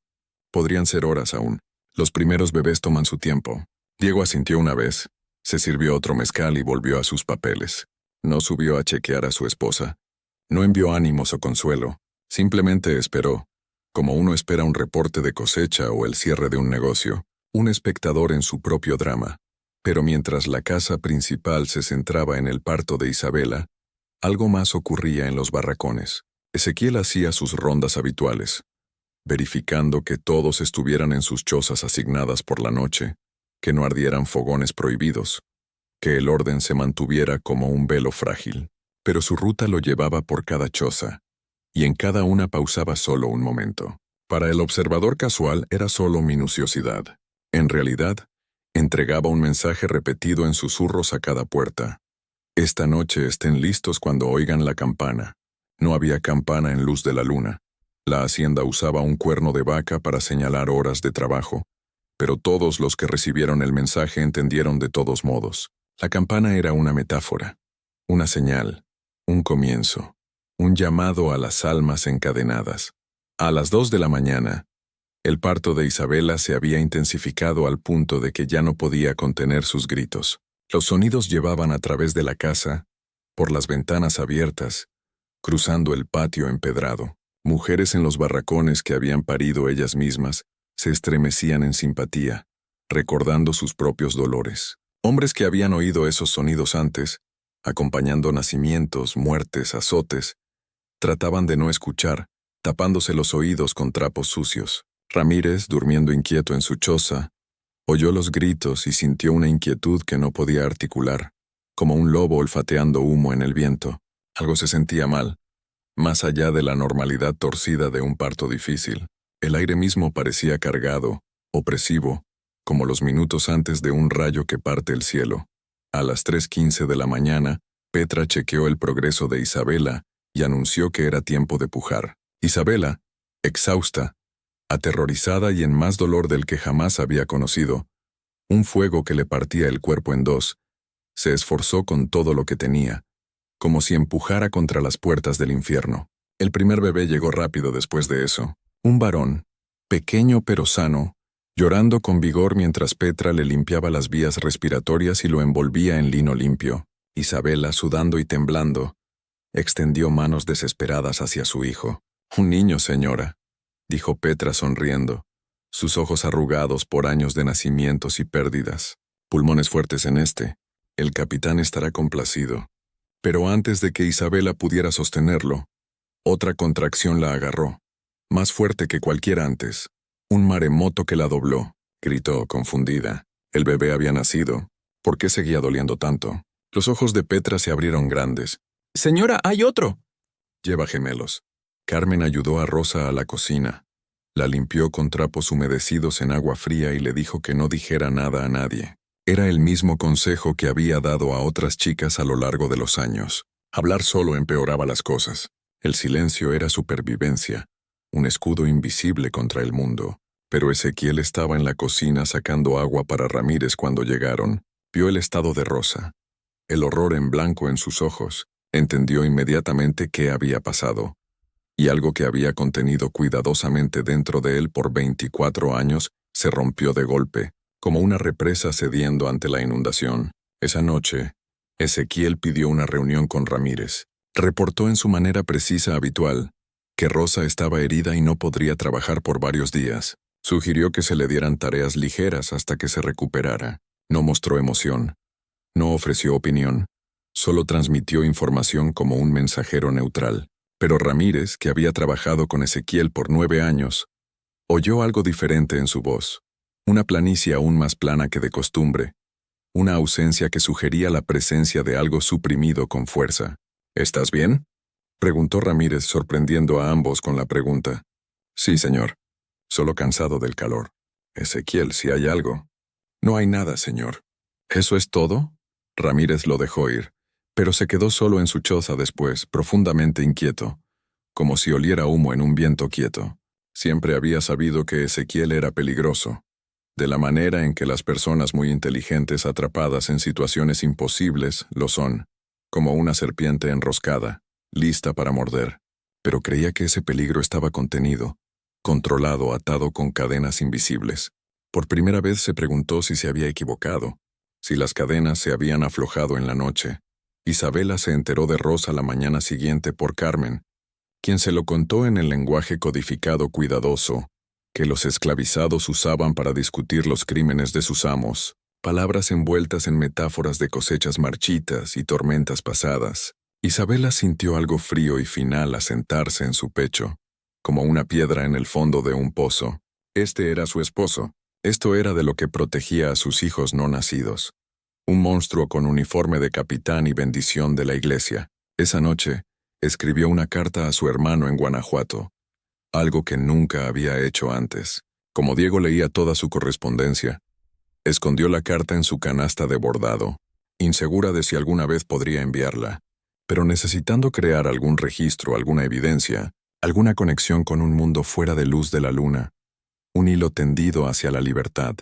Podrían ser horas aún. Los primeros bebés toman su tiempo». Diego asintió una vez, se sirvió otro mezcal y volvió a sus papeles. No subió a chequear a su esposa. No envió ánimos o consuelo. Simplemente esperó, como uno espera un reporte de cosecha o el cierre de un negocio, un espectador en su propio drama. Pero mientras la casa principal se centraba en el parto de Isabela, algo más ocurría en los barracones. Ezequiel hacía sus rondas habituales, verificando que todos estuvieran en sus chozas asignadas por la noche, que no ardieran fogones prohibidos, que el orden se mantuviera como un velo frágil. Pero su ruta lo llevaba por cada choza, y en cada una pausaba solo un momento. Para el observador casual era solo minuciosidad. En realidad, Entregaba un mensaje repetido en susurros a cada puerta. Esta noche estén listos cuando oigan la campana. No había campana en luz de la luna. La hacienda usaba un cuerno de vaca para señalar horas de trabajo, pero todos los que recibieron el mensaje entendieron de todos modos. La campana era una metáfora, una señal, un comienzo, un llamado a las almas encadenadas. A las 2 de la mañana, el parto de Isabela se había intensificado al punto de que ya no podía contener sus gritos. Los sonidos llevaban a través de la casa, por las ventanas abiertas, cruzando el patio empedrado. Mujeres en los barracones que habían parido ellas mismas se estremecían en simpatía, recordando sus propios dolores. Hombres que habían oído esos sonidos antes, acompañando nacimientos, muertes, azotes, trataban de no escuchar, tapándose los oídos con trapos sucios. Ramírez, durmiendo inquieto en su choza, oyó los gritos y sintió una inquietud que no podía articular, como un lobo olfateando humo en el viento. Algo se sentía mal, más allá de la normalidad torcida de un parto difícil. El aire mismo parecía cargado, opresivo, como los minutos antes de un rayo que parte el cielo. A las 3:15 de la mañana, Petra chequeó el progreso de Isabela y anunció que era tiempo de pujar. Isabela, exhausta, aterrorizada y en más dolor del que jamás había conocido, un fuego que le partía el cuerpo en dos, se esforzó con todo lo que tenía, como si empujara contra las puertas del infierno. El primer bebé llegó rápido después de eso. Un varón, pequeño pero sano, llorando con vigor mientras Petra le limpiaba las vías respiratorias y lo envolvía en lino limpio. Isabela, sudando y temblando, extendió manos desesperadas hacia su hijo. «Un niño, señora», dijo Petra sonriendo, sus ojos arrugados por años de nacimientos y pérdidas. «Pulmones fuertes en este. El capitán estará complacido». Pero antes de que Isabela pudiera sostenerlo, otra contracción la agarró, más fuerte que cualquiera antes. Un maremoto que la dobló, gritó, confundida. El bebé había nacido. ¿Por qué seguía doliendo tanto? Los ojos de Petra se abrieron grandes. «Señora, hay otro». «Lleva gemelos». Carmen ayudó a Rosa a la cocina. La limpió con trapos humedecidos en agua fría y le dijo que no dijera nada a nadie. Era el mismo consejo que había dado a otras chicas a lo largo de los años. Hablar solo empeoraba las cosas. El silencio era supervivencia, un escudo invisible contra el mundo. Pero Ezequiel estaba en la cocina sacando agua para Ramírez cuando llegaron. Vio el estado de Rosa, el horror en blanco en sus ojos. Entendió inmediatamente qué había pasado. Y algo que había contenido cuidadosamente dentro de él por 24 años se rompió de golpe, como una represa cediendo ante la inundación. Esa noche, Ezequiel pidió una reunión con Ramírez. Reportó en su manera precisa habitual que Rosa estaba herida y no podría trabajar por varios días. Sugirió que se le dieran tareas ligeras hasta que se recuperara. No mostró emoción. No ofreció opinión. Solo transmitió información como un mensajero neutral. Pero Ramírez, que había trabajado con Ezequiel por 9 años, oyó algo diferente en su voz. Una planicie aún más plana que de costumbre. Una ausencia que sugería la presencia de algo suprimido con fuerza. «¿Estás bien?», preguntó Ramírez, sorprendiendo a ambos con la pregunta. «Sí, señor. Solo cansado del calor». «Ezequiel, si hay algo». «No hay nada, señor». «¿Eso es todo?». Ramírez lo dejó ir, pero se quedó solo en su choza después, profundamente inquieto, como si oliera humo en un viento quieto. Siempre había sabido que Ezequiel era peligroso, de la manera en que las personas muy inteligentes atrapadas en situaciones imposibles lo son, como una serpiente enroscada, lista para morder. Pero creía que ese peligro estaba contenido, controlado, atado con cadenas invisibles. Por primera vez se preguntó si se había equivocado, si las cadenas se habían aflojado en la noche. Isabela se enteró de Rosa la mañana siguiente por Carmen, quien se lo contó en el lenguaje codificado cuidadoso que los esclavizados usaban para discutir los crímenes de sus amos, palabras envueltas en metáforas de cosechas marchitas y tormentas pasadas. Isabela sintió algo frío y final asentarse en su pecho, como una piedra en el fondo de un pozo. Este era su esposo. Esto era de lo que protegía a sus hijos no nacidos. Un monstruo con uniforme de capitán y bendición de la iglesia. Esa noche, escribió una carta a su hermano en Guanajuato, algo que nunca había hecho antes. Como Diego leía toda su correspondencia, Escondió la carta en su canasta de bordado, insegura de si alguna vez podría enviarla, pero necesitando crear algún registro, alguna evidencia, alguna conexión con un mundo fuera de luz de la luna, un hilo tendido hacia la libertad.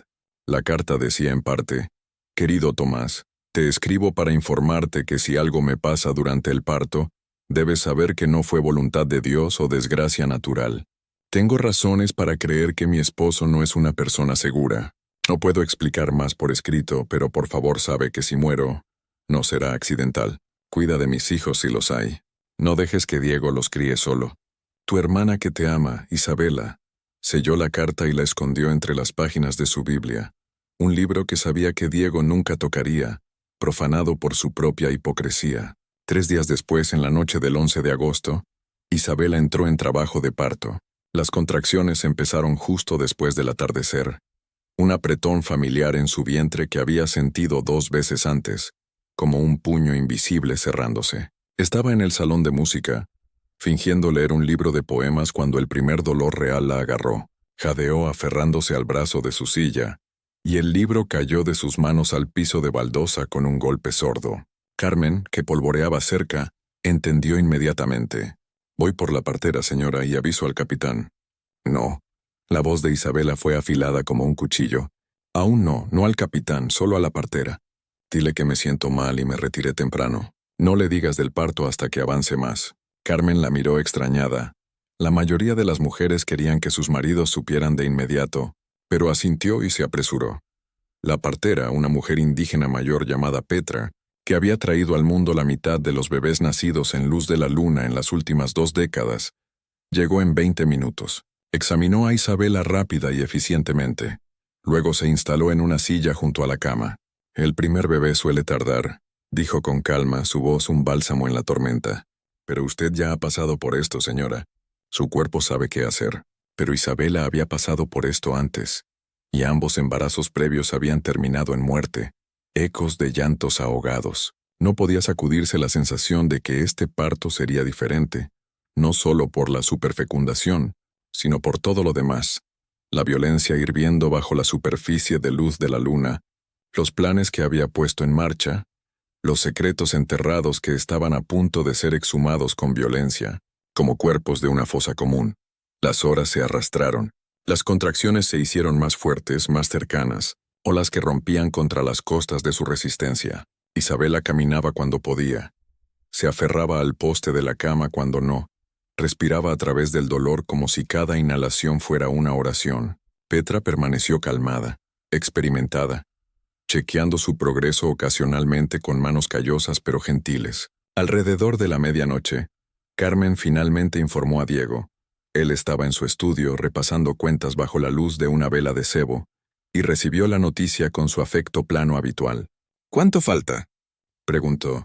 La carta decía en parte: «Querido Tomás, te escribo para informarte que si algo me pasa durante el parto, debes saber que no fue voluntad de Dios o desgracia natural. Tengo razones para creer que mi esposo no es una persona segura. No puedo explicar más por escrito, pero por favor sabe que si muero, no será accidental. Cuida de mis hijos si los hay. No dejes que Diego los críe solo. Tu hermana que te ama, Isabela». Selló la carta y la escondió entre las páginas de su Biblia, un libro que sabía que Diego nunca tocaría, profanado por su propia hipocresía. 3 días después, en la noche del 11 de agosto, Isabela entró en trabajo de parto. Las contracciones empezaron justo después del atardecer. Un apretón familiar en su vientre que había sentido 2 veces antes, como un puño invisible cerrándose. Estaba en el salón de música, fingiendo leer un libro de poemas cuando el primer dolor real la agarró. Jadeó aferrándose al brazo de su silla, y el libro cayó de sus manos al piso de baldosa con un golpe sordo. Carmen, que polvoreaba cerca, entendió inmediatamente. «Voy por la partera, señora, y aviso al capitán». «No». La voz de Isabela fue afilada como un cuchillo. «Aún no, no al capitán, solo a la partera. Dile que me siento mal y me retiré temprano. No le digas del parto hasta que avance más». Carmen la miró extrañada. La mayoría de las mujeres querían que sus maridos supieran de inmediato, pero asintió y se apresuró. La partera, una mujer indígena mayor llamada Petra, que había traído al mundo la mitad de los bebés nacidos en luz de la luna en las últimas 2 décadas, llegó en 20 minutos. Examinó a Isabela rápida y eficientemente. Luego se instaló en una silla junto a la cama. «El primer bebé suele tardar», dijo con calma, su voz un bálsamo en la tormenta. «Pero usted ya ha pasado por esto, señora. Su cuerpo sabe qué hacer». Pero Isabela había pasado por esto antes, y ambos embarazos previos habían terminado en muerte, ecos de llantos ahogados. No podía sacudirse la sensación de que este parto sería diferente, no solo por la superfecundación, sino por todo lo demás. La violencia hirviendo bajo la superficie de luz de la luna, los planes que había puesto en marcha, los secretos enterrados que estaban a punto de ser exhumados con violencia, como cuerpos de una fosa común. Las horas se arrastraron. Las contracciones se hicieron más fuertes, más cercanas, olas que rompían contra las costas de su resistencia. Isabela caminaba cuando podía. Se aferraba al poste de la cama cuando no. Respiraba a través del dolor como si cada inhalación fuera una oración. Petra permaneció calmada, experimentada, chequeando su progreso ocasionalmente con manos callosas pero gentiles. Alrededor de la medianoche, Carmen finalmente informó a Diego. Él estaba en su estudio repasando cuentas bajo la luz de una vela de cebo, y recibió la noticia con su afecto plano habitual. «¿Cuánto falta?», preguntó.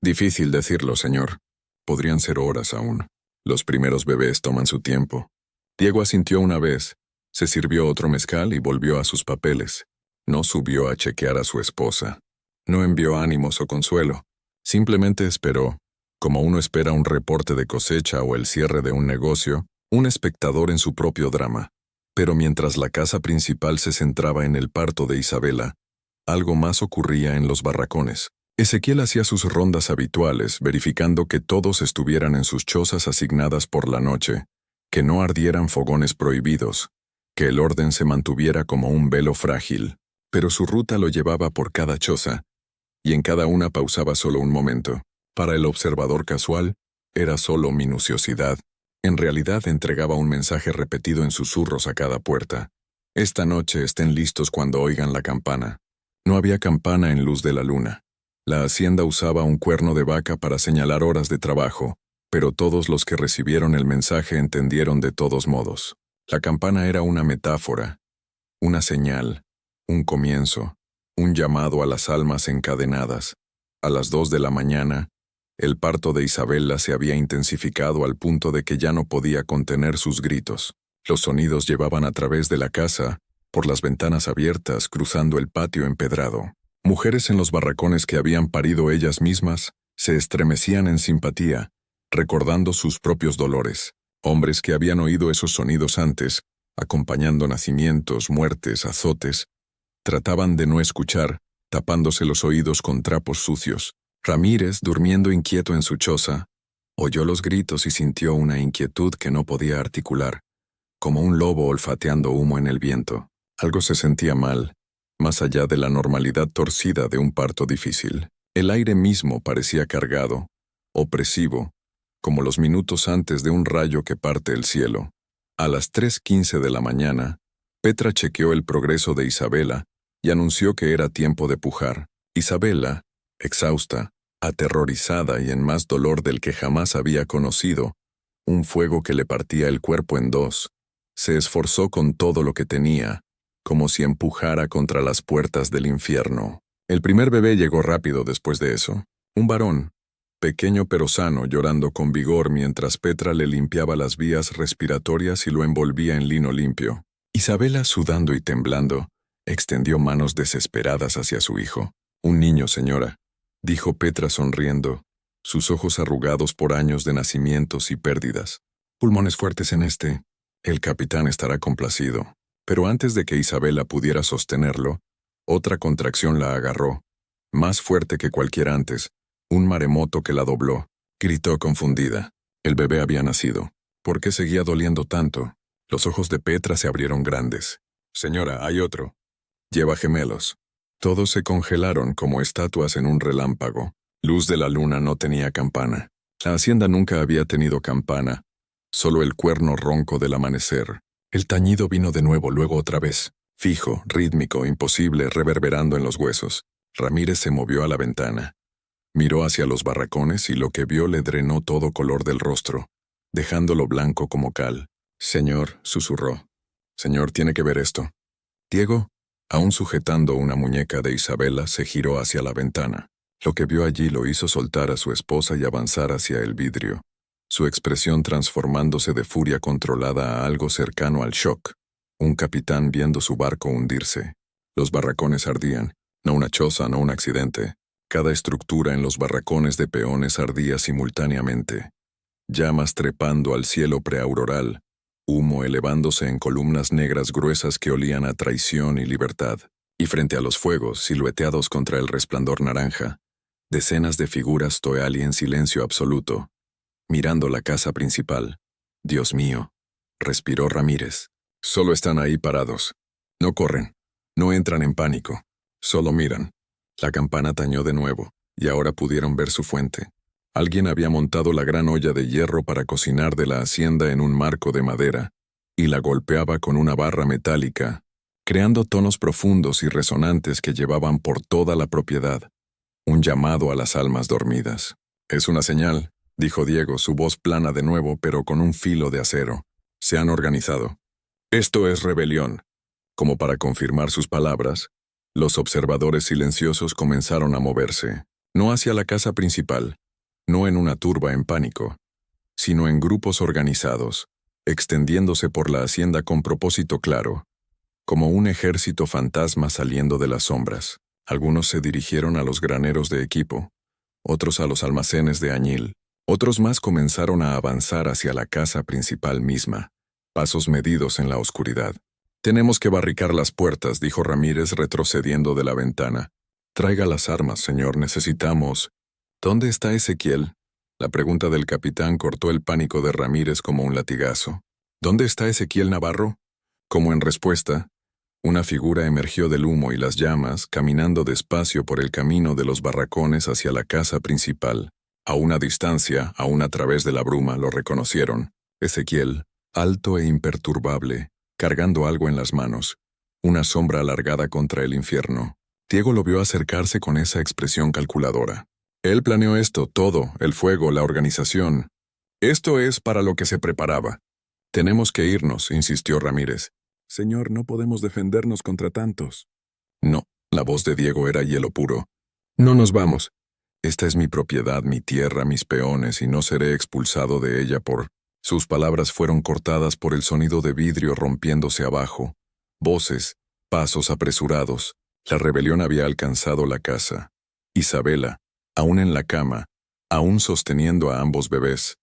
«Difícil decirlo, señor. Podrían ser horas aún. Los primeros bebés toman su tiempo». Diego asintió una vez, se sirvió otro mezcal y volvió a sus papeles. No subió a chequear a su esposa. No envió ánimos o consuelo. Simplemente esperó, como uno espera un reporte de cosecha o el cierre de un negocio, un espectador en su propio drama. Pero mientras la casa principal se centraba en el parto de Isabela, algo más ocurría en los barracones. Ezequiel hacía sus rondas habituales, verificando que todos estuvieran en sus chozas asignadas por la noche, que no ardieran fogones prohibidos, que el orden se mantuviera como un velo frágil. Pero su ruta lo llevaba por cada choza, y en cada una pausaba solo un momento. Para el observador casual, era solo minuciosidad. En realidad entregaba un mensaje repetido en susurros a cada puerta. «Esta noche estén listos cuando oigan la campana». No había campana en luz de la luna. La hacienda usaba un cuerno de vaca para señalar horas de trabajo, pero todos los que recibieron el mensaje entendieron de todos modos. La campana era una metáfora, una señal, un comienzo, un llamado a las almas encadenadas. A las 2 de la mañana, el parto de Isabela se había intensificado al punto de que ya no podía contener sus gritos. Los sonidos llevaban a través de la casa, por las ventanas abiertas, cruzando el patio empedrado. Mujeres en los barracones que habían parido ellas mismas se estremecían en simpatía, recordando sus propios dolores. Hombres que habían oído esos sonidos antes, acompañando nacimientos, muertes, azotes, Trataban de no escuchar, tapándose los oídos con trapos sucios. Ramírez, durmiendo inquieto en su choza, oyó los gritos y sintió una inquietud que no podía articular, como un lobo olfateando humo en el viento. Algo se sentía mal, más allá de la normalidad torcida de un parto difícil. El aire mismo parecía cargado, opresivo, como los minutos antes de un rayo que parte el cielo. A las 3:15 de la mañana, Petra chequeó el progreso de Isabela y anunció que era tiempo de pujar. Isabela, exhausta, aterrorizada y en más dolor del que jamás había conocido, un fuego que le partía el cuerpo en dos, se esforzó con todo lo que tenía, como si empujara contra las puertas del infierno. El primer bebé llegó rápido después de eso. Un varón, pequeño pero sano, llorando con vigor mientras Petra le limpiaba las vías respiratorias y lo envolvía en lino limpio. Isabela, sudando y temblando, extendió manos desesperadas hacia su hijo. «Un niño, señora», dijo Petra sonriendo, sus ojos arrugados por años de nacimientos y pérdidas. «Pulmones fuertes en este. El capitán estará complacido». Pero antes de que Isabela pudiera sostenerlo, otra contracción la agarró, más fuerte que cualquier antes, un maremoto que la dobló. Gritó confundida. El bebé había nacido. ¿Por qué seguía doliendo tanto? Los ojos de Petra se abrieron grandes. «Señora, hay otro. Lleva gemelos». Todos se congelaron como estatuas en un relámpago. Luz de la luna no tenía campana. La hacienda nunca había tenido campana, solo el cuerno ronco del amanecer. El tañido vino de nuevo, luego otra vez. Fijo, rítmico, imposible, reverberando en los huesos. Ramírez se movió a la ventana. Miró hacia los barracones y lo que vio le drenó todo color del rostro, dejándolo blanco como cal. «Señor», susurró. «Señor, tiene que ver esto». Diego, aún sujetando una muñeca de Isabela, se giró hacia la ventana. Lo que vio allí lo hizo soltar a su esposa y avanzar hacia el vidrio, su expresión transformándose de furia controlada a algo cercano al shock. Un capitán viendo su barco hundirse. Los barracones ardían, no una choza, no un accidente. Cada estructura en los barracones de peones ardía simultáneamente. Llamas trepando al cielo preauroral, humo elevándose en columnas negras gruesas que olían a traición y libertad. Y frente a los fuegos, silueteados contra el resplandor naranja, decenas de figuras toeali en silencio absoluto, mirando la casa principal. «Dios mío», respiró Ramírez. «Solo están ahí parados. No corren, no entran en pánico, solo miran». La campana tañó de nuevo, y ahora pudieron ver su fuente. Alguien había montado la gran olla de hierro para cocinar de la hacienda en un marco de madera, y la golpeaba con una barra metálica, creando tonos profundos y resonantes que llevaban por toda la propiedad. Un llamado a las almas dormidas. «Es una señal», dijo Diego, su voz plana de nuevo, pero con un filo de acero. «Se han organizado. Esto es rebelión». Como para confirmar sus palabras, los observadores silenciosos comenzaron a moverse, no hacia la casa principal, no en una turba en pánico, sino en grupos organizados, extendiéndose por la hacienda con propósito claro, como un ejército fantasma saliendo de las sombras. Algunos se dirigieron a los graneros de equipo, otros a los almacenes de añil, otros más comenzaron a avanzar hacia la casa principal misma, pasos medidos en la oscuridad. «Tenemos que barricar las puertas», dijo Ramírez retrocediendo de la ventana. «Traiga las armas, señor, necesitamos». «¿Dónde está Ezequiel?». La pregunta del capitán cortó el pánico de Ramírez como un latigazo. «¿Dónde está Ezequiel Navarro?». Como en respuesta, una figura emergió del humo y las llamas, caminando despacio por el camino de los barracones hacia la casa principal. A una distancia, aún a través de la bruma, lo reconocieron. Ezequiel, alto e imperturbable, cargando algo en las manos, una sombra alargada contra el infierno. Diego lo vio acercarse con esa expresión calculadora. Él planeó esto, todo, el fuego, la organización. Esto es para lo que se preparaba. «Tenemos que irnos», insistió Ramírez. «Señor, no podemos defendernos contra tantos». «No», la voz de Diego era hielo puro. «No nos vamos. Esta es mi propiedad, mi tierra, mis peones, y no seré expulsado de ella por...». Sus palabras fueron cortadas por el sonido de vidrio rompiéndose abajo. Voces, pasos apresurados. La rebelión había alcanzado la casa. Isabela, aún en la cama, aún sosteniendo a ambos bebés,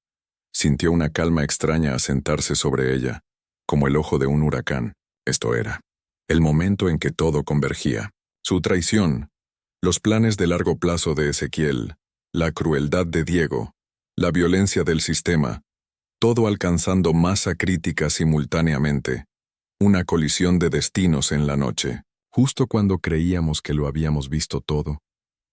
sintió una calma extraña asentarse sobre ella, como el ojo de un huracán. Esto era. el momento en que todo convergía. Su traición, los planes de largo plazo de Ezequiel, la crueldad de Diego, la violencia del sistema, todo alcanzando masa crítica simultáneamente. Una colisión de destinos en la noche. Justo cuando creíamos que lo habíamos visto todo,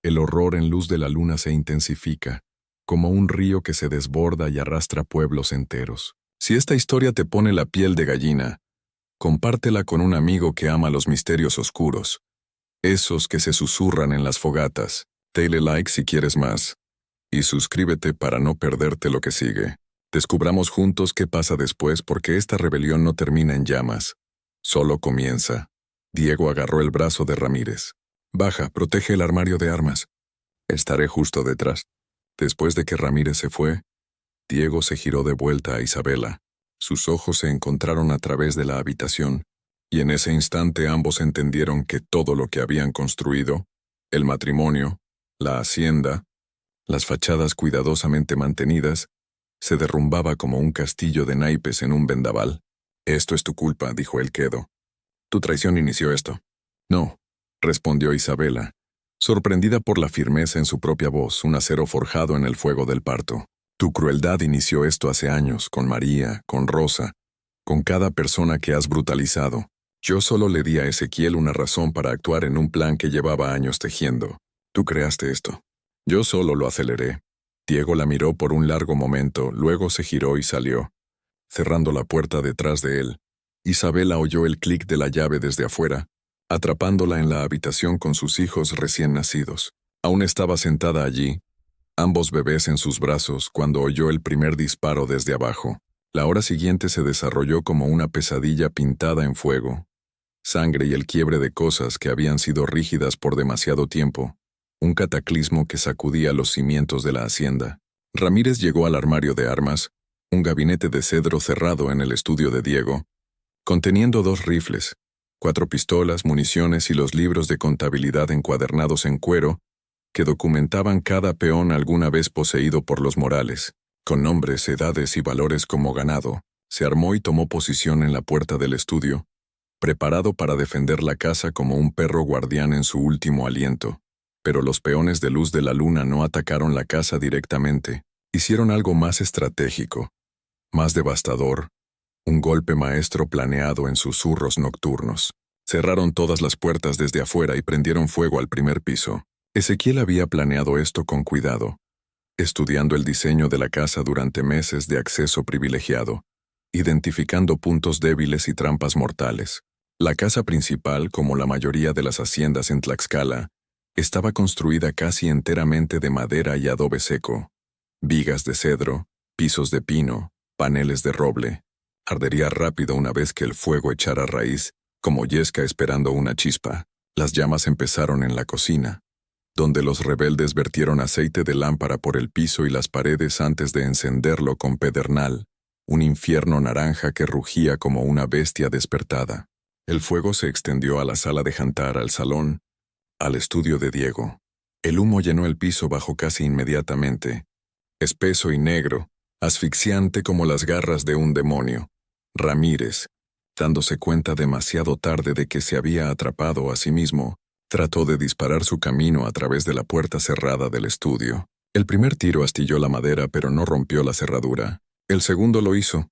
el horror en luz de la luna se intensifica, como un río que se desborda y arrastra pueblos enteros. Si esta historia te pone la piel de gallina, compártela con un amigo que ama los misterios oscuros, esos que se susurran en las fogatas. Dale like si quieres más, y suscríbete para no perderte lo que sigue. Descubramos juntos qué pasa después, porque esta rebelión no termina en llamas, solo comienza. Diego agarró el brazo de Ramírez. Baja, protege el armario de armas. Estaré justo detrás. Después de que Ramírez se fue, Diego se giró de vuelta a Isabela. Sus ojos se encontraron a través de la habitación, y en ese instante ambos entendieron que todo lo que habían construido, el matrimonio, la hacienda, las fachadas cuidadosamente mantenidas, se derrumbaba como un castillo de naipes en un vendaval. «Esto es tu culpa», dijo el quedo. «Tu traición inició esto». «No», respondió Isabela, sorprendida por la firmeza en su propia voz, un acero forjado en el fuego del parto. «Tu crueldad inició esto hace años, con María, con Rosa, con cada persona que has brutalizado. Yo solo le di a Ezequiel una razón para actuar en un plan que llevaba años tejiendo. Tú creaste esto. Yo solo lo aceleré». Diego la miró por un largo momento, luego se giró y salió, cerrando la puerta detrás de él. Isabela oyó el clic de la llave desde afuera, atrapándola en la habitación con sus hijos recién nacidos. Aún estaba sentada allí, ambos bebés en sus brazos, cuando oyó el primer disparo desde abajo. La hora siguiente se desarrolló como una pesadilla pintada en fuego. Sangre y el quiebre de cosas que habían sido rígidas por demasiado tiempo. Un cataclismo que sacudía los cimientos de la hacienda. Ramírez llegó al armario de armas, un gabinete de cedro cerrado en el estudio de Diego, conteniendo 2 rifles, 4 pistolas, municiones y los libros de contabilidad encuadernados en cuero que documentaban cada peón alguna vez poseído por los Morales. Con nombres, edades y valores como ganado, se armó y tomó posición en la puerta del estudio, preparado para defender la casa como un perro guardián en su último aliento. Pero los peones de luz de la luna no atacaron la casa directamente. Hicieron algo más estratégico, más devastador, un golpe maestro planeado en susurros nocturnos. Cerraron todas las puertas desde afuera y prendieron fuego al primer piso. Ezequiel había planeado esto con cuidado, estudiando el diseño de la casa durante meses de acceso privilegiado, identificando puntos débiles y trampas mortales. La casa principal, como la mayoría de las haciendas en Tlaxcala, estaba construida casi enteramente de madera y adobe seco. Vigas de cedro, pisos de pino, paneles de roble. Ardería rápido una vez que el fuego echara raíz, como yesca esperando una chispa. Las llamas empezaron en la cocina, donde los rebeldes vertieron aceite de lámpara por el piso y las paredes antes de encenderlo con pedernal, un infierno naranja que rugía como una bestia despertada. El fuego se extendió a la sala de jantar, al salón, al estudio de Diego. El humo llenó el piso bajo casi inmediatamente, espeso y negro, asfixiante como las garras de un demonio. Ramírez, dándose cuenta demasiado tarde de que se había atrapado a sí mismo, trató de disparar su camino a través de la puerta cerrada del estudio. El primer tiro astilló la madera pero no rompió la cerradura. El segundo lo hizo,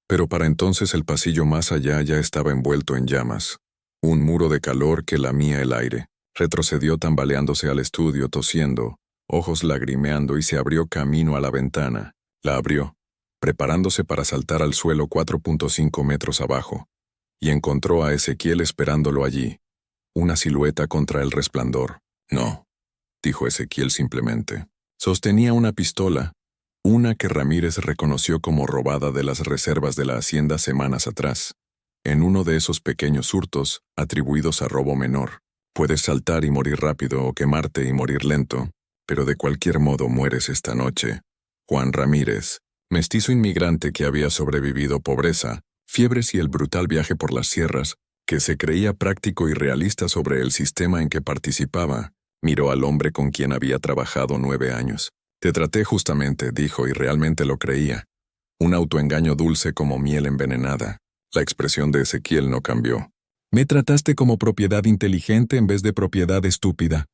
pero para entonces el pasillo más allá ya estaba envuelto en llamas. Un muro de calor que lamía el aire. Retrocedió tambaleándose al estudio, tosiendo, ojos lagrimeando, y se abrió camino a la ventana. La abrió, preparándose para saltar al suelo 4.5 metros abajo, y encontró a Ezequiel esperándolo allí, una silueta contra el resplandor. «No», dijo Ezequiel simplemente. Sostenía una pistola, una que Ramírez reconoció como robada de las reservas de la hacienda semanas atrás, en uno de esos pequeños hurtos atribuidos a robo menor. Puedes saltar y morir rápido o quemarte y morir lento, pero de cualquier modo mueres esta noche. Juan Ramírez, mestizo inmigrante que había sobrevivido pobreza, fiebres y el brutal viaje por las sierras, que se creía práctico y realista sobre el sistema en que participaba, miró al hombre con quien había trabajado 9 años. «Te traté justamente», dijo, y realmente lo creía. Un autoengaño dulce como miel envenenada. La expresión de Ezequiel no cambió. Me trataste como propiedad inteligente en vez de propiedad estúpida.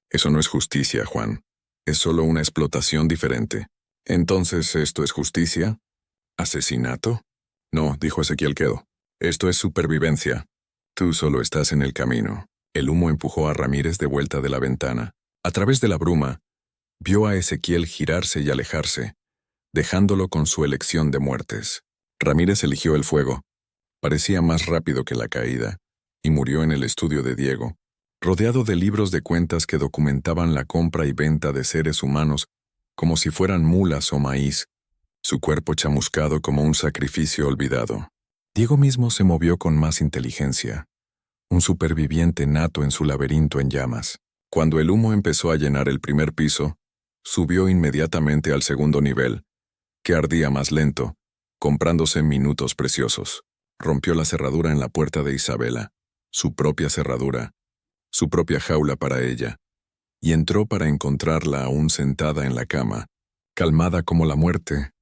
Eso no es justicia, Juan. Es solo una explotación diferente. Entonces, ¿esto es justicia? ¿Asesinato? No, dijo Ezequiel Quedo. Esto es supervivencia. Tú solo estás en el camino. El humo empujó a Ramírez de vuelta de la ventana. A través de la bruma, vio a Ezequiel girarse y alejarse, dejándolo con su elección de muertes. Ramírez eligió el fuego. Parecía más rápido que la caída, y murió en el estudio de Diego, rodeado de libros de cuentas que documentaban la compra y venta de seres humanos como si fueran mulas o maíz, su cuerpo chamuscado como un sacrificio olvidado. Diego mismo se movió con más inteligencia, un superviviente nato en su laberinto en llamas. Cuando el humo empezó a llenar el primer piso, subió inmediatamente al segundo nivel, que ardía más lento, comprándose minutos preciosos. Rompió la cerradura en la puerta de Isabela, su propia cerradura, su propia jaula para ella, y entró para encontrarla aún sentada en la cama, calmada como la muerte,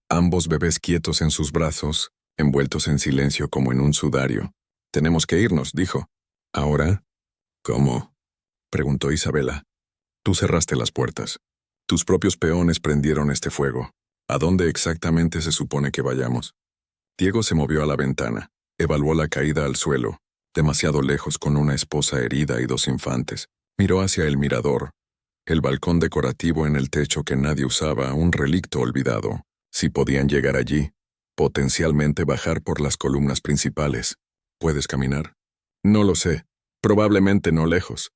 ambos bebés quietos en sus brazos, envueltos en silencio como en un sudario. Tenemos que irnos, dijo. ¿Ahora? ¿Cómo? Preguntó Isabela. Tú cerraste las puertas. Tus propios peones prendieron este fuego. ¿A dónde exactamente se supone que vayamos? Diego se movió a la ventana, evaluó la caída al suelo, demasiado lejos con una esposa herida y 2 infantes. Miró hacia el mirador, el balcón decorativo en el techo que nadie usaba, un relicto olvidado. Si podían llegar allí, potencialmente bajar por las columnas principales. ¿Puedes caminar? No lo sé, probablemente no lejos.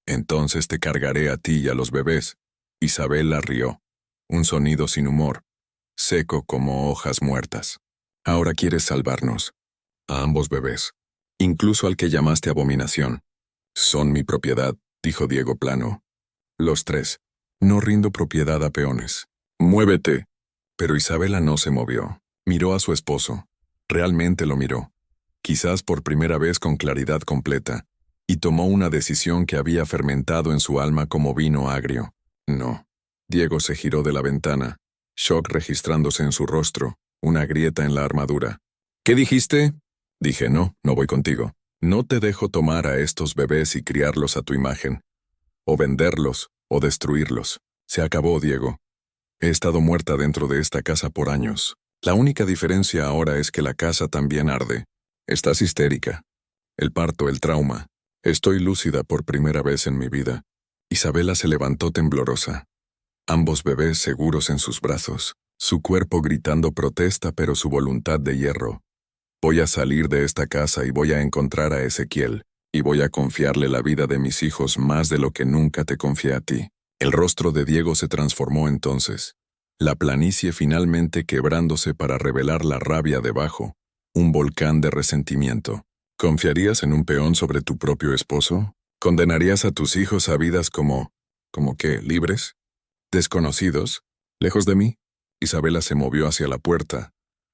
Entonces te cargaré a ti y a los bebés. Isabela rió, un sonido sin humor, seco como hojas muertas. Ahora quieres salvarnos. A ambos bebés, incluso al que llamaste abominación. Son mi propiedad, dijo Diego plano. Los 3. No rindo propiedad a peones. Muévete. Pero Isabela no se movió. Miró a su esposo. Realmente lo miró. Quizás por primera vez con claridad completa, y tomó una decisión que había fermentado en su alma como vino agrio. No. Diego se giró de la ventana, shock registrándose en su rostro, una grieta en la armadura. ¿Qué dijiste? Dije, no voy contigo. No te dejo tomar a estos bebés y criarlos a tu imagen. O venderlos, o destruirlos. Se acabó, Diego. He estado muerta dentro de esta casa por años. La única diferencia ahora es que la casa también arde. Estás histérica. El parto, el trauma. Estoy lúcida por primera vez en mi vida. Isabela se levantó temblorosa. Ambos bebés seguros en sus brazos, su cuerpo gritando protesta pero su voluntad de hierro. Voy a salir de esta casa y voy a encontrar a Ezequiel, y voy a confiarle la vida de mis hijos más de lo que nunca te confié a ti. El rostro de Diego se transformó entonces, la planicie finalmente quebrándose para revelar la rabia debajo, un volcán de resentimiento. ¿Confiarías en un peón sobre tu propio esposo? ¿Condenarías a tus hijos a vidas ¿como qué, libres? ¿Desconocidos? ¿Lejos de mí? Isabela se movió hacia la puerta,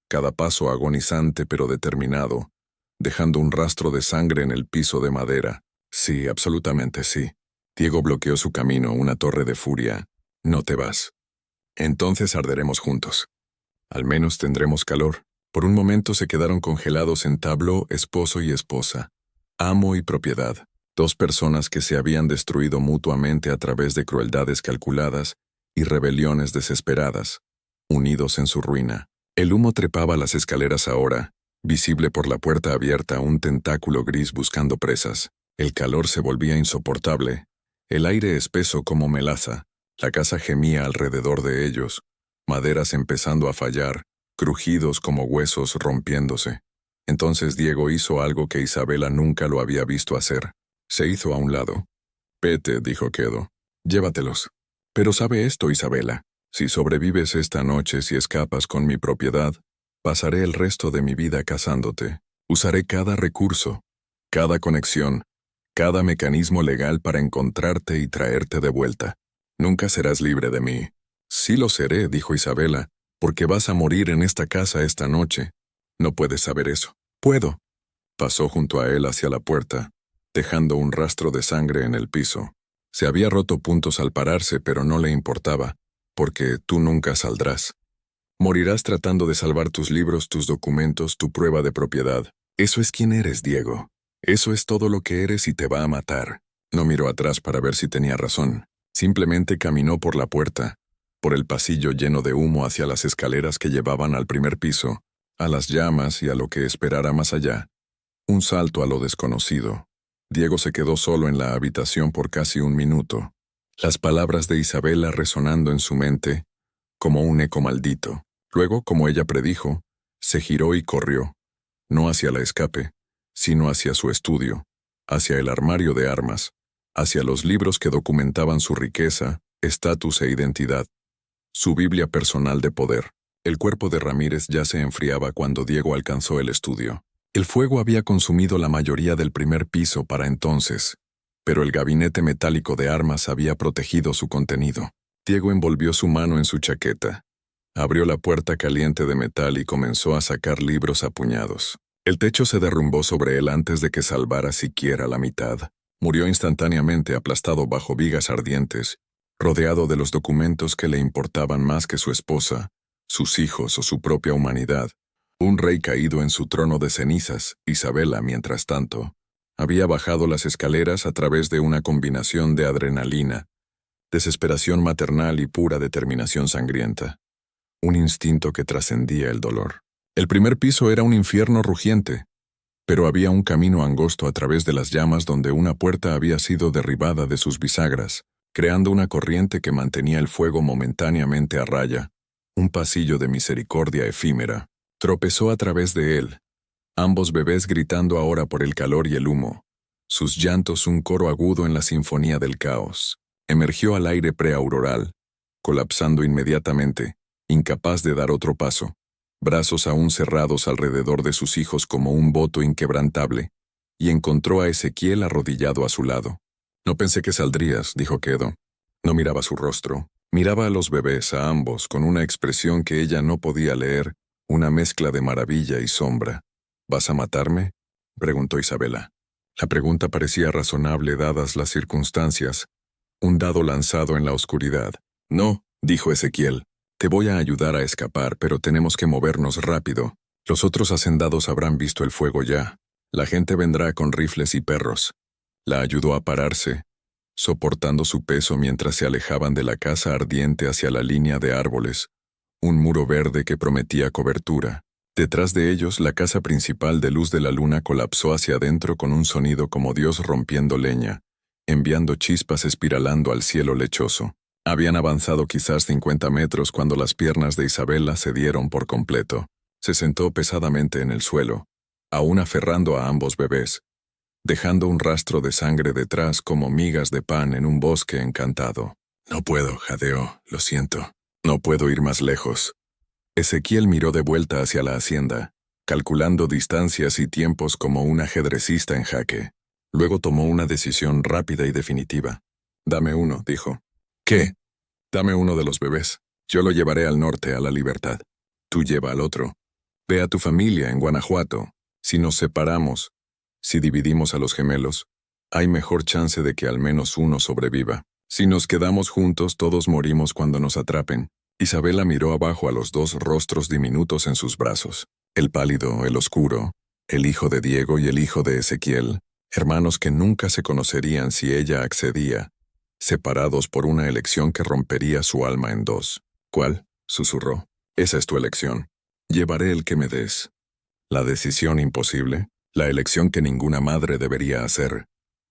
cada paso agonizante pero determinado, dejando un rastro de sangre en el piso de madera. Sí, absolutamente sí. Diego bloqueó su camino, una torre de furia. No te vas. Entonces arderemos juntos. Al menos tendremos calor. Por un momento se quedaron congelados en tableau esposo y esposa, amo y propiedad, 2 personas que se habían destruido mutuamente a través de crueldades calculadas y rebeliones desesperadas, unidos en su ruina. El humo trepaba las escaleras ahora, visible por la puerta abierta un tentáculo gris buscando presas. El calor se volvía insoportable, el aire espeso como melaza, la casa gemía alrededor de ellos, maderas empezando a fallar, crujidos como huesos rompiéndose. Entonces Diego hizo algo que Isabela nunca lo había visto hacer. Se hizo a un lado. Vete, dijo Quedo. Llévatelos. Pero sabe esto, Isabela. Si sobrevives esta noche, si escapas con mi propiedad, pasaré el resto de mi vida cazándote. Usaré cada recurso, cada conexión, cada mecanismo legal para encontrarte y traerte de vuelta. Nunca serás libre de mí. Sí lo seré, dijo Isabela, porque vas a morir en esta casa esta noche. No puedes saber eso. Puedo. Pasó junto a él hacia la puerta, dejando un rastro de sangre en el piso. Se había roto puntos al pararse, pero no le importaba, porque tú nunca saldrás. Morirás tratando de salvar tus libros, tus documentos, tu prueba de propiedad. Eso es quién eres, Diego. Eso es todo lo que eres y te va a matar. No miró atrás para ver si tenía razón. Simplemente caminó por la puerta, por el pasillo lleno de humo hacia las escaleras que llevaban al primer piso, a las llamas y a lo que esperara más allá. Un salto a lo desconocido. Diego se quedó solo en la habitación por casi un minuto, las palabras de Isabela resonando en su mente como un eco maldito. Luego, como ella predijo, se giró y corrió, no hacia la escape, sino hacia su estudio, hacia el armario de armas, hacia los libros que documentaban su riqueza, estatus e identidad, su Biblia personal de poder. El cuerpo de Ramírez ya se enfriaba cuando Diego alcanzó el estudio. El fuego había consumido la mayoría del primer piso para entonces, pero el gabinete metálico de armas había protegido su contenido. Diego envolvió su mano en su chaqueta, abrió la puerta caliente de metal y comenzó a sacar libros a puñados. El techo se derrumbó sobre él antes de que salvara siquiera la mitad. Murió instantáneamente aplastado bajo vigas ardientes, rodeado de los documentos que le importaban más que su esposa, sus hijos o su propia humanidad. Un rey caído en su trono de cenizas, Isabela, mientras tanto, había bajado las escaleras a través de una combinación de adrenalina, desesperación maternal y pura determinación sangrienta. Un instinto que trascendía el dolor. El primer piso era un infierno rugiente, pero había un camino angosto a través de las llamas donde una puerta había sido derribada de sus bisagras, creando una corriente que mantenía el fuego momentáneamente a raya, un pasillo de misericordia efímera. Tropezó a través de él, ambos bebés gritando ahora por el calor y el humo, sus llantos un coro agudo en la sinfonía del caos. Emergió al aire preauroral, colapsando inmediatamente, incapaz de dar otro paso, brazos aún cerrados alrededor de sus hijos como un voto inquebrantable, y encontró a Ezequiel arrodillado a su lado. «No pensé que saldrías», dijo Quedo. No miraba su rostro, miraba a los bebés, a ambos, con una expresión que ella no podía leer, una mezcla de maravilla y sombra. «¿Vas a matarme?», preguntó Isabela. La pregunta parecía razonable dadas las circunstancias, un dado lanzado en la oscuridad. «No», dijo Ezequiel. «Te voy a ayudar a escapar, pero tenemos que movernos rápido. Los otros hacendados habrán visto el fuego ya. La gente vendrá con rifles y perros». La ayudó a pararse, soportando su peso mientras se alejaban de la casa ardiente hacia la línea de árboles, un muro verde que prometía cobertura. Detrás de ellos, la casa principal de Luz de la Luna colapsó hacia adentro con un sonido como Dios rompiendo leña, enviando chispas espiralando al cielo lechoso. Habían avanzado quizás 50 metros cuando las piernas de Isabela cedieron por completo. Se sentó pesadamente en el suelo, aún aferrando a ambos bebés, dejando un rastro de sangre detrás como migas de pan en un bosque encantado. «No puedo», jadeó, «lo siento. No puedo ir más lejos». Ezequiel miró de vuelta hacia la hacienda, calculando distancias y tiempos como un ajedrecista en jaque. Luego tomó una decisión rápida y definitiva. «Dame uno», dijo. «¿Qué?» «Dame uno de los bebés. Yo lo llevaré al norte, a la libertad. Tú lleva al otro. Ve a tu familia en Guanajuato. Si nos separamos, si dividimos a los gemelos, hay mejor chance de que al menos uno sobreviva. Si nos quedamos juntos, todos morimos cuando nos atrapen». Isabela miró abajo a los dos rostros diminutos en sus brazos. El pálido, el oscuro, el hijo de Diego y el hijo de Ezequiel, hermanos que nunca se conocerían si ella accedía, separados por una elección que rompería su alma en dos. «¿Cuál?», susurró. «Esa es tu elección. Llevaré el que me des». La decisión imposible, la elección que ninguna madre debería hacer.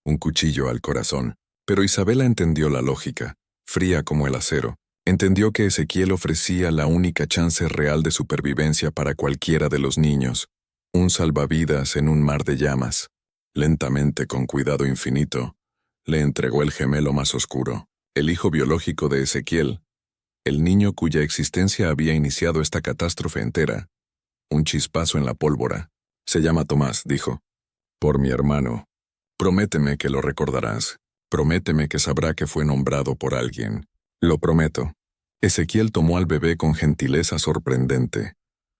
Un cuchillo al corazón. Pero Isabela entendió la lógica, fría como el acero. Entendió que Ezequiel ofrecía la única chance real de supervivencia para cualquiera de los niños, un salvavidas en un mar de llamas. Lentamente, con cuidado infinito, le entregó el gemelo más oscuro, el hijo biológico de Ezequiel, el niño cuya existencia había iniciado esta catástrofe entera. Un chispazo en la pólvora. «Se llama Tomás», dijo. «Por mi hermano. Prométeme que lo recordarás. Prométeme que sabrá que fue nombrado por alguien». «Lo prometo». Ezequiel tomó al bebé con gentileza sorprendente,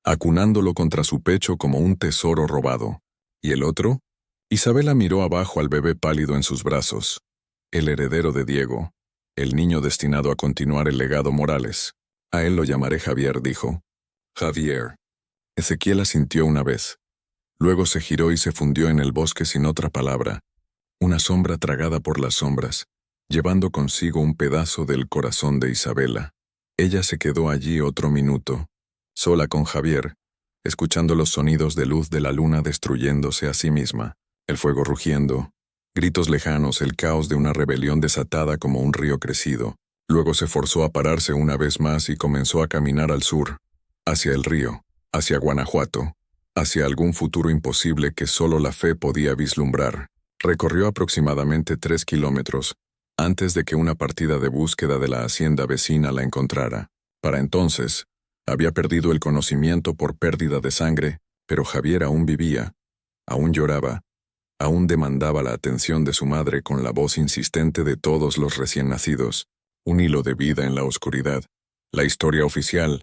acunándolo contra su pecho como un tesoro robado. ¿Y el otro? Isabela miró abajo al bebé pálido en sus brazos. El heredero de Diego, el niño destinado a continuar el legado Morales. «A él lo llamaré Javier», dijo. «Javier». Ezequiel asintió una vez. Luego se giró y se fundió en el bosque sin otra palabra, una sombra tragada por las sombras, llevando consigo un pedazo del corazón de Isabela. Ella se quedó allí otro minuto, sola con Javier, escuchando los sonidos de luz de la luna destruyéndose a sí misma, el fuego rugiendo, gritos lejanos, el caos de una rebelión desatada como un río crecido. Luego se forzó a pararse una vez más y comenzó a caminar al sur, hacia el río, hacia Guanajuato, hacia algún futuro imposible que solo la fe podía vislumbrar. Recorrió aproximadamente 3 kilómetros, antes de que una partida de búsqueda de la hacienda vecina la encontrara. Para entonces, había perdido el conocimiento por pérdida de sangre, pero Javier aún vivía, aún lloraba, aún demandaba la atención de su madre con la voz insistente de todos los recién nacidos, un hilo de vida en la oscuridad. La historia oficial,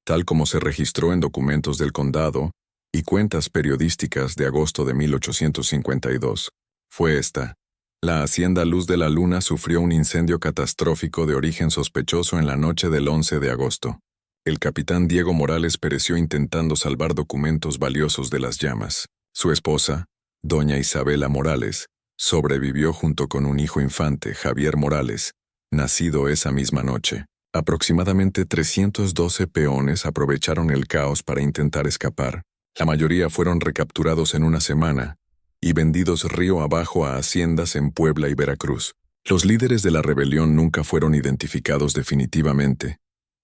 tal como se registró en documentos del condado y cuentas periodísticas de agosto de 1852, fue esta. La hacienda Luz de la Luna sufrió un incendio catastrófico de origen sospechoso en la noche del 11 de agosto. El capitán Diego Morales pereció intentando salvar documentos valiosos de las llamas. Su esposa, doña Isabela Morales, sobrevivió junto con un hijo infante, Javier Morales, nacido esa misma noche. Aproximadamente 312 peones aprovecharon el caos para intentar escapar. La mayoría fueron recapturados en una semana y vendidos río abajo a haciendas en Puebla y Veracruz. Los líderes de la rebelión nunca fueron identificados definitivamente,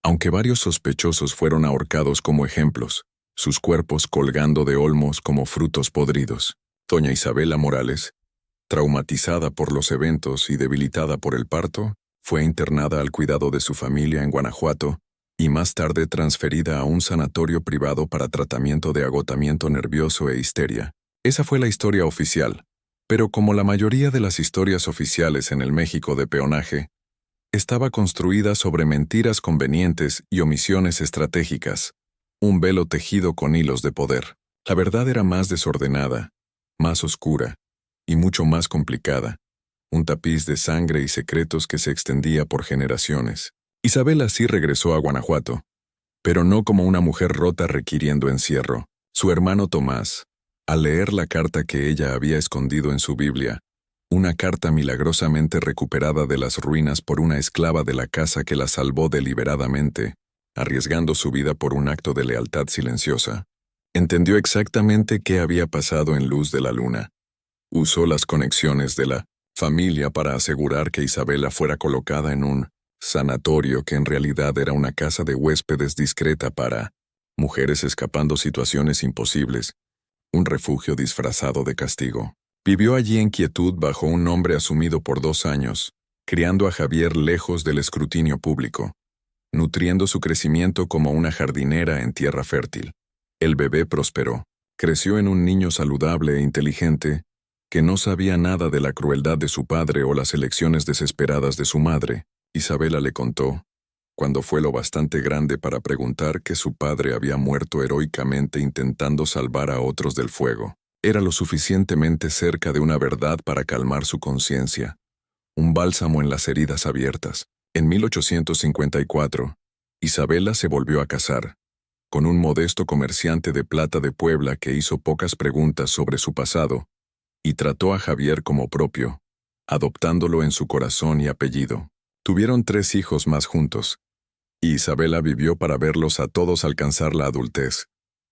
aunque varios sospechosos fueron ahorcados como ejemplos, sus cuerpos colgando de olmos como frutos podridos. Doña Isabela Morales, traumatizada por los eventos y debilitada por el parto, fue internada al cuidado de su familia en Guanajuato y más tarde transferida a un sanatorio privado para tratamiento de agotamiento nervioso e histeria. Esa fue la historia oficial, pero como la mayoría de las historias oficiales en el México de peonaje, estaba construida sobre mentiras convenientes y omisiones estratégicas, un velo tejido con hilos de poder. La verdad era más desordenada, más oscura y mucho más complicada, un tapiz de sangre y secretos que se extendía por generaciones. Isabela sí regresó a Guanajuato, pero no como una mujer rota requiriendo encierro. Su hermano Tomás, al leer la carta que ella había escondido en su Biblia, una carta milagrosamente recuperada de las ruinas por una esclava de la casa que la salvó deliberadamente, arriesgando su vida por un acto de lealtad silenciosa, entendió exactamente qué había pasado en Luz de la Luna. Usó las conexiones de la familia para asegurar que Isabela fuera colocada en un sanatorio que en realidad era una casa de huéspedes discreta para mujeres escapando situaciones imposibles, un refugio disfrazado de castigo. Vivió allí en quietud bajo un nombre asumido por 2 años, criando a Javier lejos del escrutinio público, nutriendo su crecimiento como una jardinera en tierra fértil. El bebé prosperó, creció en un niño saludable e inteligente, que no sabía nada de la crueldad de su padre o las elecciones desesperadas de su madre. Isabela le contó, cuando fue lo bastante grande para preguntar, que su padre había muerto heroicamente intentando salvar a otros del fuego. Era lo suficientemente cerca de una verdad para calmar su conciencia, un bálsamo en las heridas abiertas. En 1854, Isabela se volvió a casar, con un modesto comerciante de plata de Puebla que hizo pocas preguntas sobre su pasado, y trató a Javier como propio, adoptándolo en su corazón y apellido. Tuvieron 3 hijos más juntos, y Isabela vivió para verlos a todos alcanzar la adultez,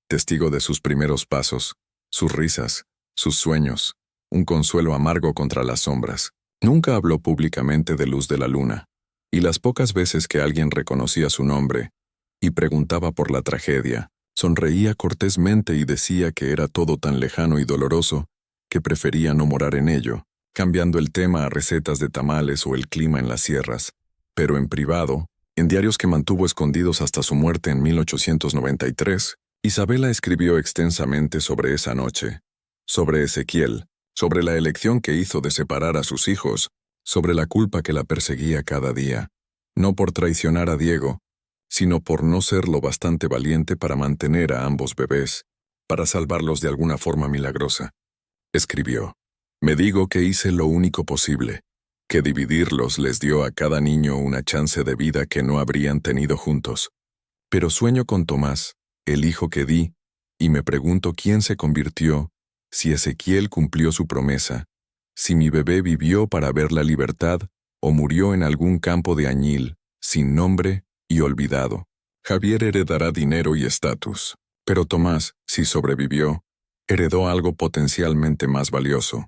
testigo de sus primeros pasos, sus risas, sus sueños, un consuelo amargo contra las sombras. Nunca habló públicamente de Luz de la Luna, y las pocas veces que alguien reconocía su nombre y preguntaba por la tragedia, sonreía cortésmente y decía que era todo tan lejano y doloroso que prefería no morar en ello, cambiando el tema a recetas de tamales o el clima en las sierras, pero en privado, en diarios que mantuvo escondidos hasta su muerte en 1893, Isabela escribió extensamente sobre esa noche, sobre Ezequiel, sobre la elección que hizo de separar a sus hijos, sobre la culpa que la perseguía cada día, no por traicionar a Diego, sino por no ser lo bastante valiente para mantener a ambos bebés, para salvarlos de alguna forma milagrosa. Escribió: «Me digo que hice lo único posible, que dividirlos les dio a cada niño una chance de vida que no habrían tenido juntos. Pero sueño con Tomás, el hijo que di, Y me pregunto quién se convirtió, si Ezequiel cumplió su promesa, si mi bebé vivió para ver la libertad o murió en algún campo de añil, sin nombre y olvidado. Javier heredará dinero y estatus, pero Tomás, si sobrevivió, heredó algo potencialmente más valioso,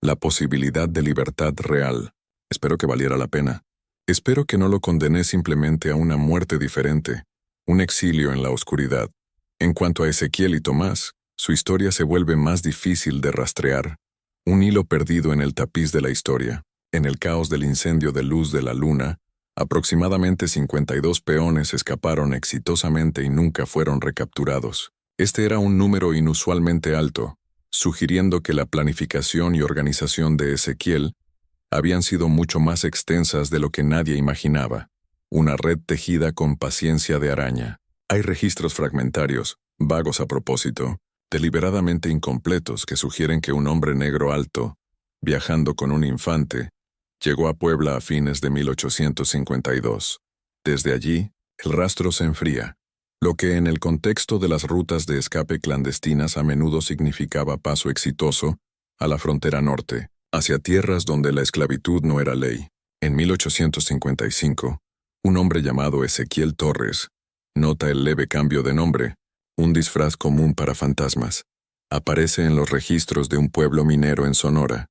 la posibilidad de libertad real. Espero que valiera la pena. Espero que no lo condené simplemente a una muerte diferente, un exilio en la oscuridad. En cuanto a Ezequiel y Tomás, su historia se vuelve más difícil de rastrear, un hilo perdido en el tapiz de la historia. En el caos del incendio de luz de la luna, aproximadamente 52 peones escaparon exitosamente y nunca fueron recapturados. Este era un número inusualmente alto, sugiriendo que la planificación y organización de Ezequiel habían sido mucho más extensas de lo que nadie imaginaba. Una red tejida con paciencia de araña. Hay registros fragmentarios, vagos a propósito, deliberadamente incompletos que sugieren que un hombre negro alto, viajando con un infante, llegó a Puebla a fines de 1852. Desde allí, el rastro se enfría, lo que en el contexto de las rutas de escape clandestinas a menudo significaba paso exitoso a la frontera norte, hacia tierras donde la esclavitud no era ley. En 1855, un hombre llamado Ezequiel Torres, nota el leve cambio de nombre, un disfraz común para fantasmas, aparece en los registros de un pueblo minero en Sonora,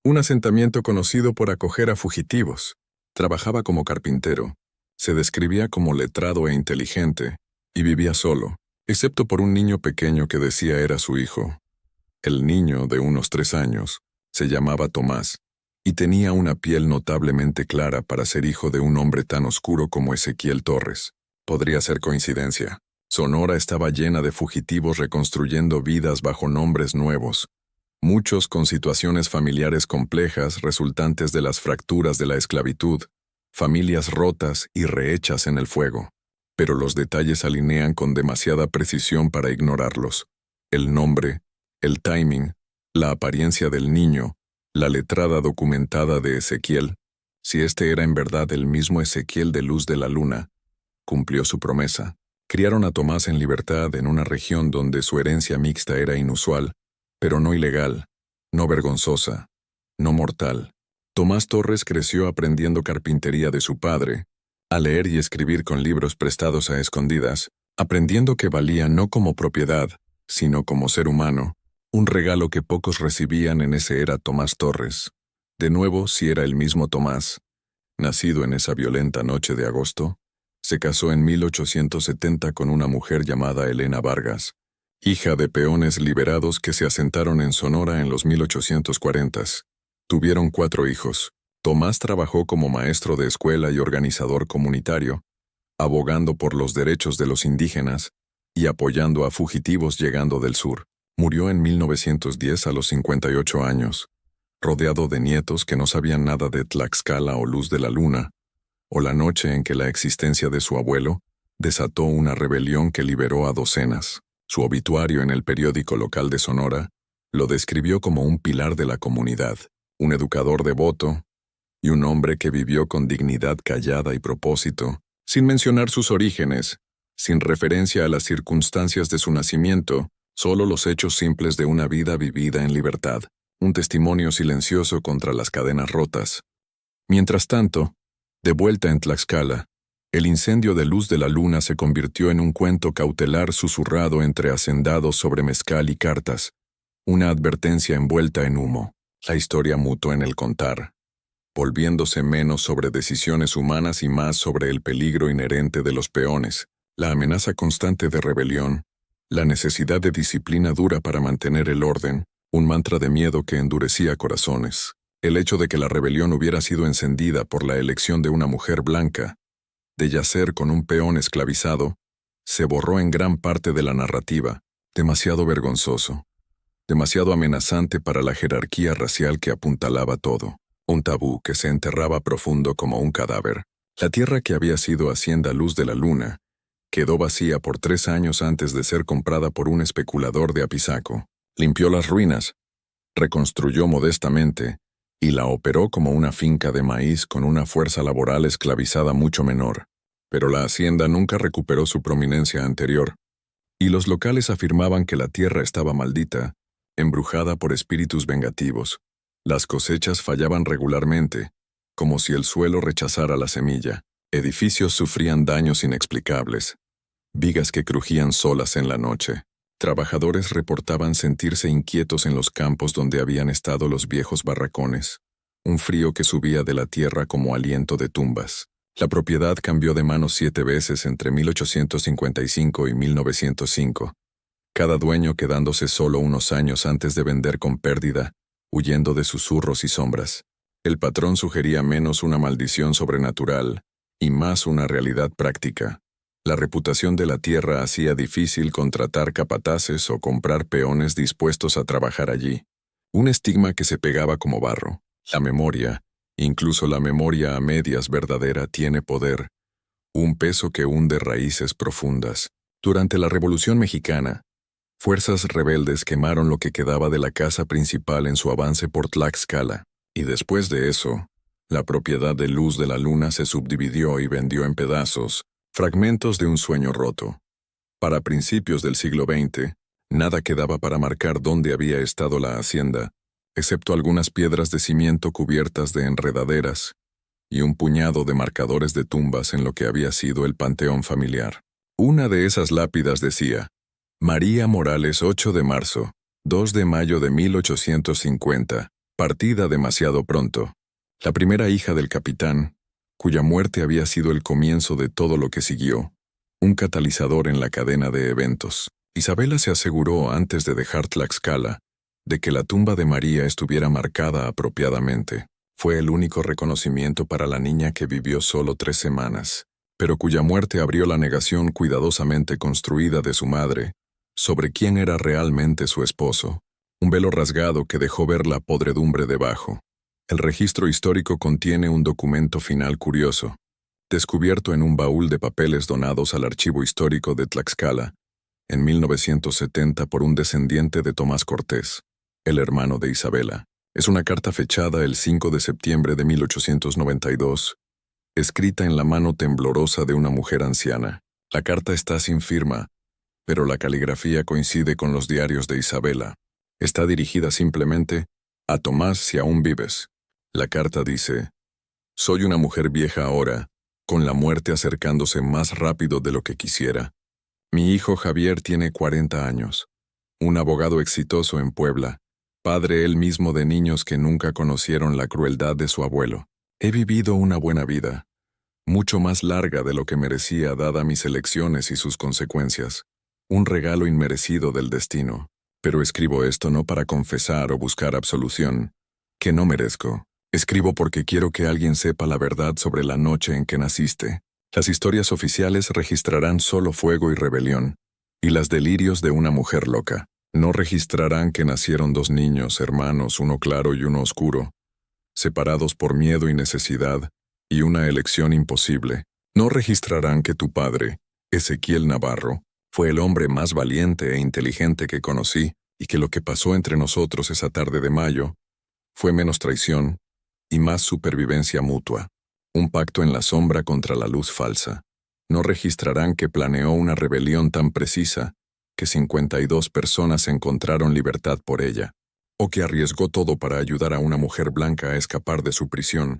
un asentamiento conocido por acoger a fugitivos. Trabajaba como carpintero, se describía como letrado e inteligente, y vivía solo, excepto por un niño pequeño que decía era su hijo. El niño, de unos 3 años, se llamaba Tomás, y tenía una piel notablemente clara para ser hijo de un hombre tan oscuro como Ezequiel Torres. Podría ser coincidencia. Sonora estaba llena de fugitivos reconstruyendo vidas bajo nombres nuevos, muchos con situaciones familiares complejas resultantes de las fracturas de la esclavitud, familias rotas y rehechas en el fuego. Pero los detalles alinean con demasiada precisión para ignorarlos. El nombre, el timing, la apariencia del niño, la letrada documentada de Ezequiel, si este era en verdad el mismo Ezequiel de Luz de la Luna, cumplió su promesa. Criaron a Tomás en libertad en una región donde su herencia mixta era inusual, pero no ilegal, no vergonzosa, no mortal. Tomás Torres creció aprendiendo carpintería de su padre, a leer y escribir con libros prestados a escondidas, aprendiendo que valía no como propiedad, sino como ser humano, un regalo que pocos recibían en ese era Tomás Torres. De nuevo, si era el mismo Tomás, nacido en esa violenta noche de agosto, se casó en 1870 con una mujer llamada Elena Vargas, hija de peones liberados que se asentaron en Sonora en los 1840s. Tuvieron 4 hijos. Tomás trabajó como maestro de escuela y organizador comunitario, abogando por los derechos de los indígenas y apoyando a fugitivos llegando del sur. Murió en 1910 a los 58 años, rodeado de nietos que no sabían nada de Tlaxcala o Luz de la Luna, o la noche en que la existencia de su abuelo desató una rebelión que liberó a docenas. Su obituario en el periódico local de Sonora lo describió como un pilar de la comunidad, un educador devoto y un hombre que vivió con dignidad callada y propósito, sin mencionar sus orígenes, sin referencia a las circunstancias de su nacimiento, solo los hechos simples de una vida vivida en libertad, un testimonio silencioso contra las cadenas rotas. Mientras tanto, de vuelta en Tlaxcala, el incendio de Luz de la Luna se convirtió en un cuento cautelar susurrado entre hacendados sobre mezcal y cartas, una advertencia envuelta en humo. La historia mutó en el contar, volviéndose menos sobre decisiones humanas y más sobre el peligro inherente de los peones, la amenaza constante de rebelión, la necesidad de disciplina dura para mantener el orden, un mantra de miedo que endurecía corazones. El hecho de que la rebelión hubiera sido encendida por la elección de una mujer blanca, de yacer con un peón esclavizado, se borró en gran parte de la narrativa, demasiado vergonzoso, demasiado amenazante para la jerarquía racial que apuntalaba todo, un tabú que se enterraba profundo como un cadáver. La tierra que había sido hacienda Luz de la Luna quedó vacía por 3 años antes de ser comprada por un especulador de Apizaco. Limpió las ruinas, reconstruyó modestamente, y la operó como una finca de maíz con una fuerza laboral esclavizada mucho menor. Pero la hacienda nunca recuperó su prominencia anterior. y los locales afirmaban que la tierra estaba maldita, embrujada por espíritus vengativos. Las cosechas fallaban regularmente, como si el suelo rechazara la semilla. Edificios sufrían daños inexplicables, vigas que crujían solas en la noche. Trabajadores reportaban sentirse inquietos en los campos donde habían estado los viejos barracones, un frío que subía de la tierra como aliento de tumbas. La propiedad cambió de manos 7 veces entre 1855 y 1905, cada dueño quedándose solo unos años antes de vender con pérdida, huyendo de susurros y sombras. El patrón sugería menos una maldición sobrenatural y más una realidad práctica. La reputación de la tierra hacía difícil contratar capataces o comprar peones dispuestos a trabajar allí. Un estigma que se pegaba como barro. La memoria, incluso la memoria a medias verdadera, tiene poder, un peso que hunde raíces profundas. Durante la Revolución Mexicana, fuerzas rebeldes quemaron lo que quedaba de la casa principal en su avance por Tlaxcala, y después de eso, la propiedad de Luz de la Luna se subdividió y vendió en pedazos, fragmentos de un sueño roto. Para principios del siglo XX, nada quedaba para marcar dónde había estado la hacienda, excepto algunas piedras de cimiento cubiertas de enredaderas y un puñado de marcadores de tumbas en lo que había sido el panteón familiar. Una de esas lápidas decía: María Morales, 8 de marzo, 2 de mayo de 1850, partida demasiado pronto. La primera hija del capitán, cuya muerte había sido el comienzo de todo lo que siguió, un catalizador en la cadena de eventos. Isabela se aseguró antes de dejar Tlaxcala de que la tumba de María estuviera marcada apropiadamente. Fue el único reconocimiento para la niña que vivió solo 3 semanas, pero cuya muerte abrió la negación cuidadosamente construida de su madre sobre quién era realmente su esposo, un velo rasgado que dejó ver la podredumbre debajo. El registro histórico contiene un documento final curioso, descubierto en un baúl de papeles donados al Archivo Histórico de Tlaxcala en 1970 por un descendiente de Tomás Cortés, el hermano de Isabela. Es una carta fechada el 5 de septiembre de 1892, escrita en la mano temblorosa de una mujer anciana. La carta está sin firma, pero la caligrafía coincide con los diarios de Isabela. Está dirigida simplemente a Tomás si aún vives. La carta dice: soy una mujer vieja ahora, con la muerte acercándose más rápido de lo que quisiera. Mi hijo Javier tiene 40 años, un abogado exitoso en Puebla, padre él mismo de niños que nunca conocieron la crueldad de su abuelo. He vivido una buena vida, mucho más larga de lo que merecía dada mis elecciones y sus consecuencias, un regalo inmerecido del destino. Pero escribo esto no para confesar o buscar absolución, que no merezco. Escribo porque quiero que alguien sepa la verdad sobre la noche en que naciste. Las historias oficiales registrarán solo fuego y rebelión, y las delirios de una mujer loca. No registrarán que nacieron 2 niños, hermanos, uno claro y uno oscuro, separados por miedo y necesidad, y una elección imposible. No registrarán que tu padre, Ezequiel Navarro, fue el hombre más valiente e inteligente que conocí, y que lo que pasó entre nosotros esa tarde de mayo fue menos traición y más supervivencia mutua, un pacto en la sombra contra la luz falsa. No registrarán que planeó una rebelión tan precisa que 52 personas encontraron libertad por ella, o que arriesgó todo para ayudar a una mujer blanca a escapar de su prisión,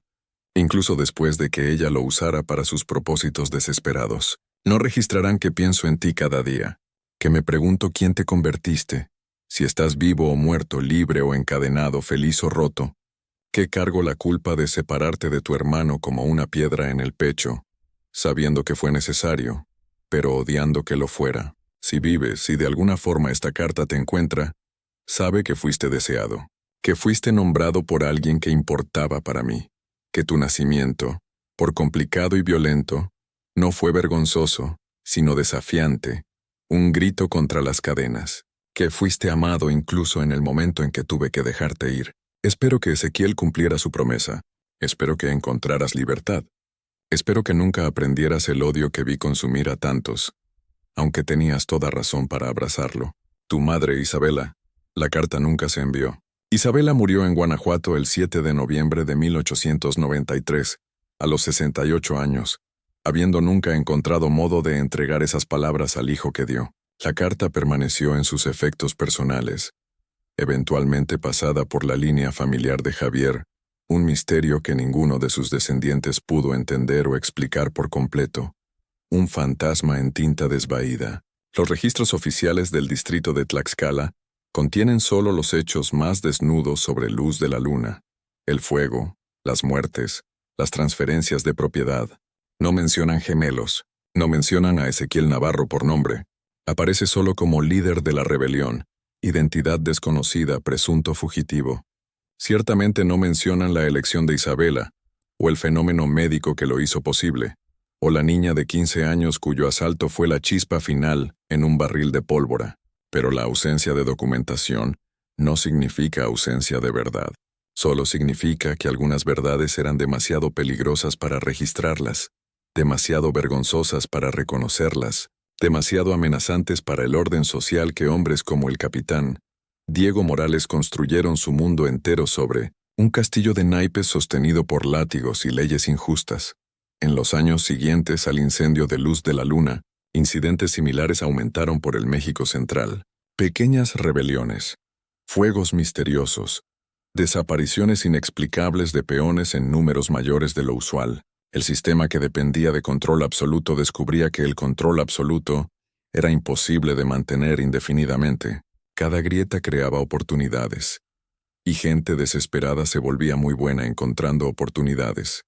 incluso después de que ella lo usara para sus propósitos desesperados. No registrarán que pienso en ti cada día, que me pregunto quién te convertiste, si estás vivo o muerto, libre o encadenado, feliz o roto, que cargo la culpa de separarte de tu hermano como una piedra en el pecho, sabiendo que fue necesario, pero odiando que lo fuera. Si vives y de alguna forma esta carta te encuentra, sabe que fuiste deseado, que fuiste nombrado por alguien que importaba para mí, que tu nacimiento, por complicado y violento, no fue vergonzoso, sino desafiante, un grito contra las cadenas, que fuiste amado incluso en el momento en que tuve que dejarte ir. Espero que Ezequiel cumpliera su promesa. Espero que encontraras libertad. Espero que nunca aprendieras el odio que vi consumir a tantos, aunque tenías toda razón para abrazarlo. Tu madre, Isabela. La carta nunca se envió. Isabela murió en Guanajuato el 7 de noviembre de 1893, a los 68 años, habiendo nunca encontrado modo de entregar esas palabras al hijo que dio. La carta permaneció en sus efectos personales, eventualmente pasada por la línea familiar de Javier, un misterio que ninguno de sus descendientes pudo entender o explicar por completo. Un fantasma en tinta desvaída. Los registros oficiales del distrito de Tlaxcala contienen solo los hechos más desnudos sobre Luz de la Luna: el fuego, las muertes, las transferencias de propiedad. No mencionan gemelos, no mencionan a Ezequiel Navarro por nombre. Aparece solo como líder de la rebelión, identidad desconocida, presunto fugitivo. Ciertamente no mencionan la elección de Isabela, o el fenómeno médico que lo hizo posible, o la niña de 15 años cuyo asalto fue la chispa final en un barril de pólvora. Pero la ausencia de documentación no significa ausencia de verdad. Solo significa que algunas verdades eran demasiado peligrosas para registrarlas, demasiado vergonzosas para reconocerlas, demasiado amenazantes para el orden social que hombres como el capitán Diego Morales construyeron su mundo entero sobre un castillo de naipes sostenido por látigos y leyes injustas. En los años siguientes al incendio de Luz de la Luna, incidentes similares aumentaron por el México central. Pequeñas rebeliones, fuegos misteriosos, desapariciones inexplicables de peones en números mayores de lo usual. El sistema que dependía de control absoluto descubría que el control absoluto era imposible de mantener indefinidamente. Cada grieta creaba oportunidades, y gente desesperada se volvía muy buena encontrando oportunidades,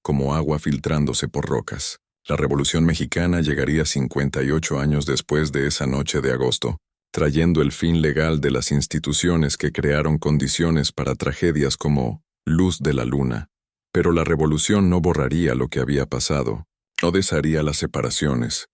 como agua filtrándose por rocas. La Revolución Mexicana llegaría 58 años después de esa noche de agosto, trayendo el fin legal de las instituciones que crearon condiciones para tragedias como Luz de la Luna. Pero la revolución no borraría lo que había pasado, no desharía las separaciones,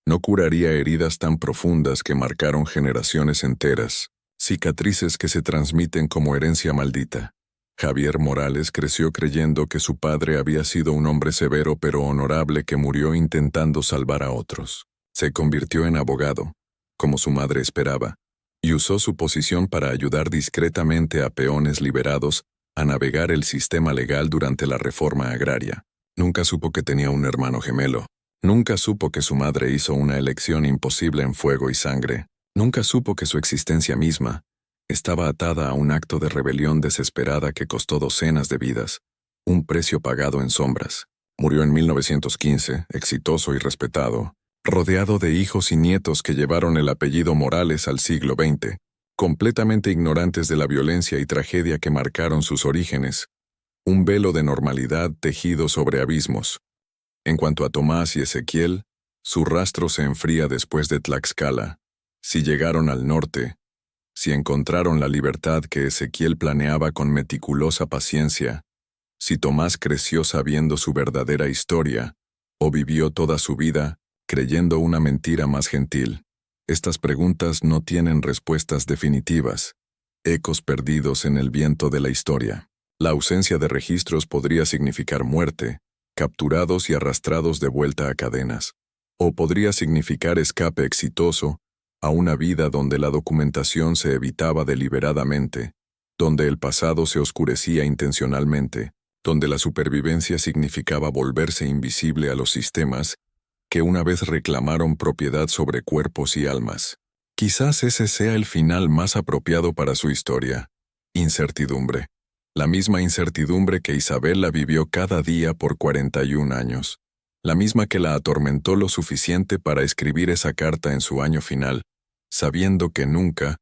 no curaría heridas tan profundas que marcaron generaciones enteras, cicatrices que se transmiten como herencia maldita. Javier Morales creció creyendo que su padre había sido un hombre severo pero honorable que murió intentando salvar a otros. Se convirtió en abogado, como su madre esperaba, y usó su posición para ayudar discretamente a peones liberados a navegar el sistema legal durante la reforma agraria. Nunca supo que tenía un hermano gemelo. Nunca supo que su madre hizo una elección imposible en fuego y sangre. Nunca supo que su existencia misma estaba atada a un acto de rebelión desesperada que costó docenas de vidas, un precio pagado en sombras. Murió en 1915, exitoso y respetado, rodeado de hijos y nietos que llevaron el apellido Morales al siglo XX, completamente ignorantes de la violencia y tragedia que marcaron sus orígenes. Un velo de normalidad tejido sobre abismos. En cuanto a Tomás y Ezequiel, su rastro se enfría después de Tlaxcala. Si llegaron al norte, si encontraron la libertad que Ezequiel planeaba con meticulosa paciencia, si Tomás creció sabiendo su verdadera historia, o vivió toda su vida creyendo una mentira más gentil. Estas preguntas no tienen respuestas definitivas, ecos perdidos en el viento de la historia. La ausencia de registros podría significar muerte, capturados y arrastrados de vuelta a cadenas, o podría significar escape exitoso a una vida donde la documentación se evitaba deliberadamente, donde el pasado se oscurecía intencionalmente, donde la supervivencia significaba volverse invisible a los sistemas que una vez reclamaron propiedad sobre cuerpos y almas. Quizás ese sea el final más apropiado para su historia. Incertidumbre. La misma incertidumbre que Isabela vivió cada día por 41 años. La misma que la atormentó lo suficiente para escribir esa carta en su año final, sabiendo que nunca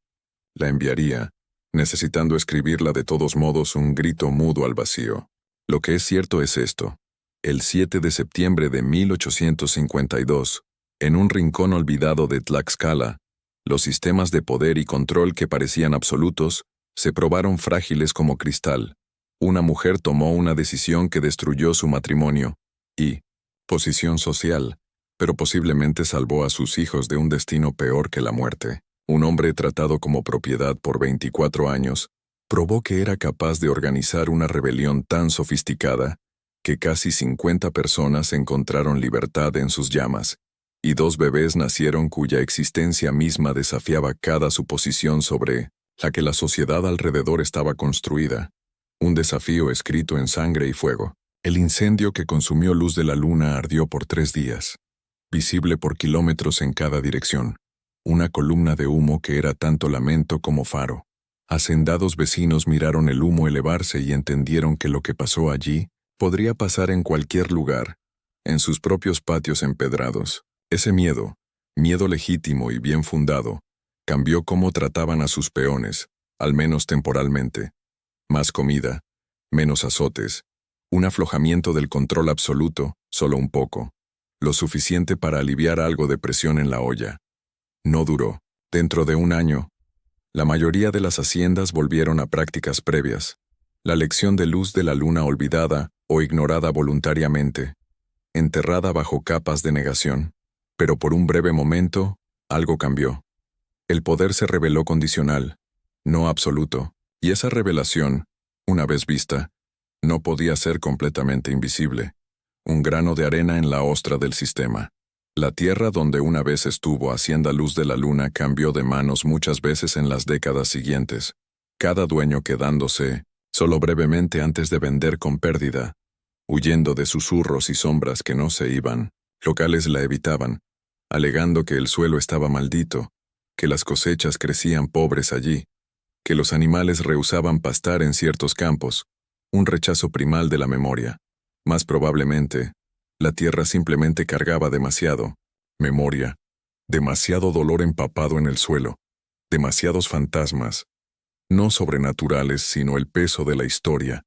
la enviaría, necesitando escribirla de todos modos un grito mudo al vacío. Lo que es cierto es esto. El 7 de septiembre de 1852, en un rincón olvidado de Tlaxcala, los sistemas de poder y control que parecían absolutos se probaron frágiles como cristal. Una mujer tomó una decisión que destruyó su matrimonio y posición social, pero posiblemente salvó a sus hijos de un destino peor que la muerte. Un hombre tratado como propiedad por 24 años probó que era capaz de organizar una rebelión tan sofisticada que casi 50 personas encontraron libertad en sus llamas, y 2 bebés nacieron cuya existencia misma desafiaba cada suposición sobre la que la sociedad alrededor estaba construida. Un desafío escrito en sangre y fuego. El incendio que consumió Luz de la Luna ardió por 3 días, visible por kilómetros en cada dirección. una columna de humo que era tanto lamento como faro. Hacendados vecinos miraron el humo elevarse y entendieron que lo que pasó allí podría pasar en cualquier lugar, en sus propios patios empedrados. Ese miedo, miedo legítimo y bien fundado, cambió cómo trataban a sus peones, al menos temporalmente. Más comida, menos azotes, un aflojamiento del control absoluto, solo un poco, lo suficiente para aliviar algo de presión en la olla. No duró. Dentro de un año, la mayoría de las haciendas volvieron a prácticas previas, la lección de luz de la luna olvidada o ignorada voluntariamente, enterrada bajo capas de negación. Pero por un breve momento, algo cambió. El poder se reveló condicional, no absoluto, y esa revelación, una vez vista, no podía ser completamente invisible. Un grano de arena en la ostra del sistema. La tierra donde una vez estuvo Hacienda Luz de la Luna cambió de manos muchas veces en las décadas siguientes, cada dueño quedándose, solo brevemente antes de vender con pérdida, huyendo de susurros y sombras que no se iban. Locales la evitaban, alegando que el suelo estaba maldito, que las cosechas crecían pobres allí, que los animales rehusaban pastar en ciertos campos, un rechazo primal de la memoria. Más probablemente, la tierra simplemente cargaba demasiado memoria, demasiado dolor empapado en el suelo, demasiados fantasmas, no sobrenaturales sino el peso de la historia,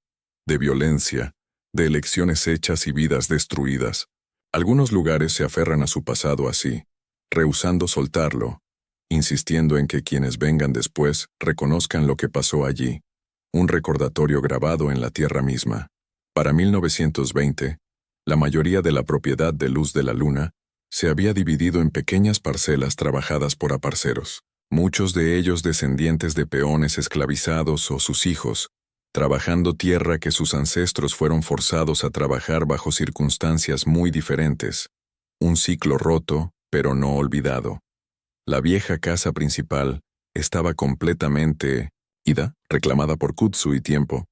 de violencia, de elecciones hechas y vidas destruidas. Algunos lugares se aferran a su pasado así, rehusando soltarlo, insistiendo en que quienes vengan después reconozcan lo que pasó allí, un recordatorio grabado en la tierra misma. Para 1920, la mayoría de la propiedad de Luz de la Luna se había dividido en pequeñas parcelas trabajadas por aparceros, muchos de ellos descendientes de peones esclavizados o sus hijos, trabajando tierra que sus ancestros fueron forzados a trabajar bajo circunstancias muy diferentes. Un ciclo roto, pero no olvidado. La vieja casa principal estaba completamente ida, reclamada por Kutsu y tiempo,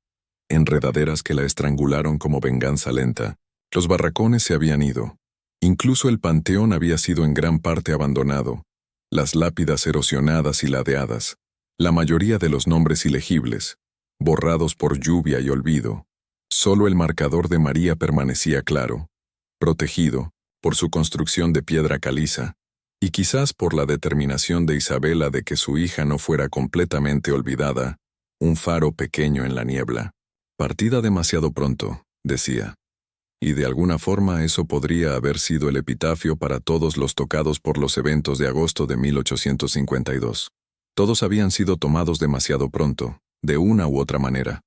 enredaderas que la estrangularon como venganza lenta. Los barracones se habían ido. Incluso el panteón había sido en gran parte abandonado, las lápidas erosionadas y ladeadas, la mayoría de los nombres ilegibles, borrados por lluvia y olvido. Solo el marcador de María permanecía claro, protegido por su construcción de piedra caliza, y quizás por la determinación de Isabela de que su hija no fuera completamente olvidada, un faro pequeño en la niebla. Partida demasiado pronto, decía. Y de alguna forma eso podría haber sido el epitafio para todos los tocados por los eventos de agosto de 1852. Todos habían sido tomados demasiado pronto, de una u otra manera,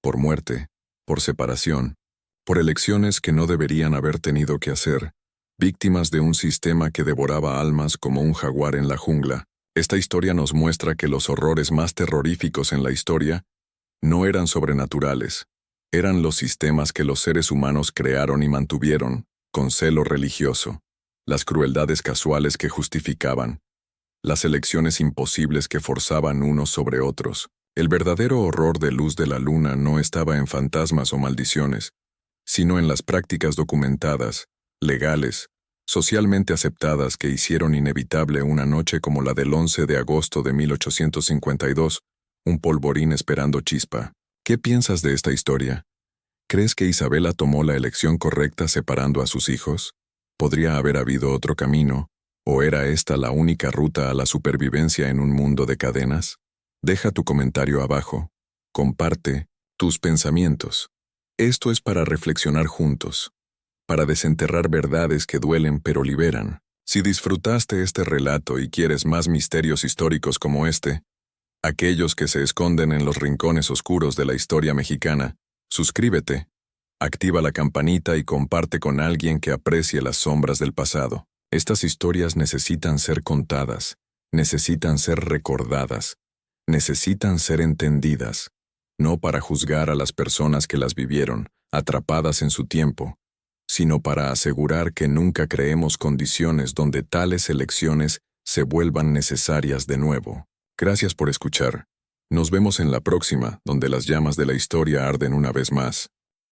por muerte, por separación, por elecciones que no deberían haber tenido que hacer, víctimas de un sistema que devoraba almas como un jaguar en la jungla. Esta historia nos muestra que los horrores más terroríficos en la historia no eran sobrenaturales, eran los sistemas que los seres humanos crearon y mantuvieron, con celo religioso, las crueldades casuales que justificaban, las elecciones imposibles que forzaban unos sobre otros. El verdadero horror de Luz de la Luna no estaba en fantasmas o maldiciones, sino en las prácticas documentadas, legales, socialmente aceptadas que hicieron inevitable una noche como la del 11 de agosto de 1852, un polvorín esperando chispa. ¿Qué piensas de esta historia? ¿Crees que Isabela tomó la elección correcta separando a sus hijos? ¿Podría haber habido otro camino? ¿O era esta la única ruta a la supervivencia en un mundo de cadenas? Deja tu comentario abajo. Comparte tus pensamientos. Esto es para reflexionar juntos, para desenterrar verdades que duelen pero liberan. Si disfrutaste este relato y quieres más misterios históricos como este, aquellos que se esconden en los rincones oscuros de la historia mexicana, suscríbete, activa la campanita y comparte con alguien que aprecie las sombras del pasado. Estas historias necesitan ser contadas, necesitan ser recordadas, necesitan ser entendidas, no para juzgar a las personas que las vivieron, atrapadas en su tiempo, sino para asegurar que nunca creemos condiciones donde tales elecciones se vuelvan necesarias de nuevo. Gracias por escuchar. Nos vemos en la próxima, donde las llamas de la historia arden una vez más.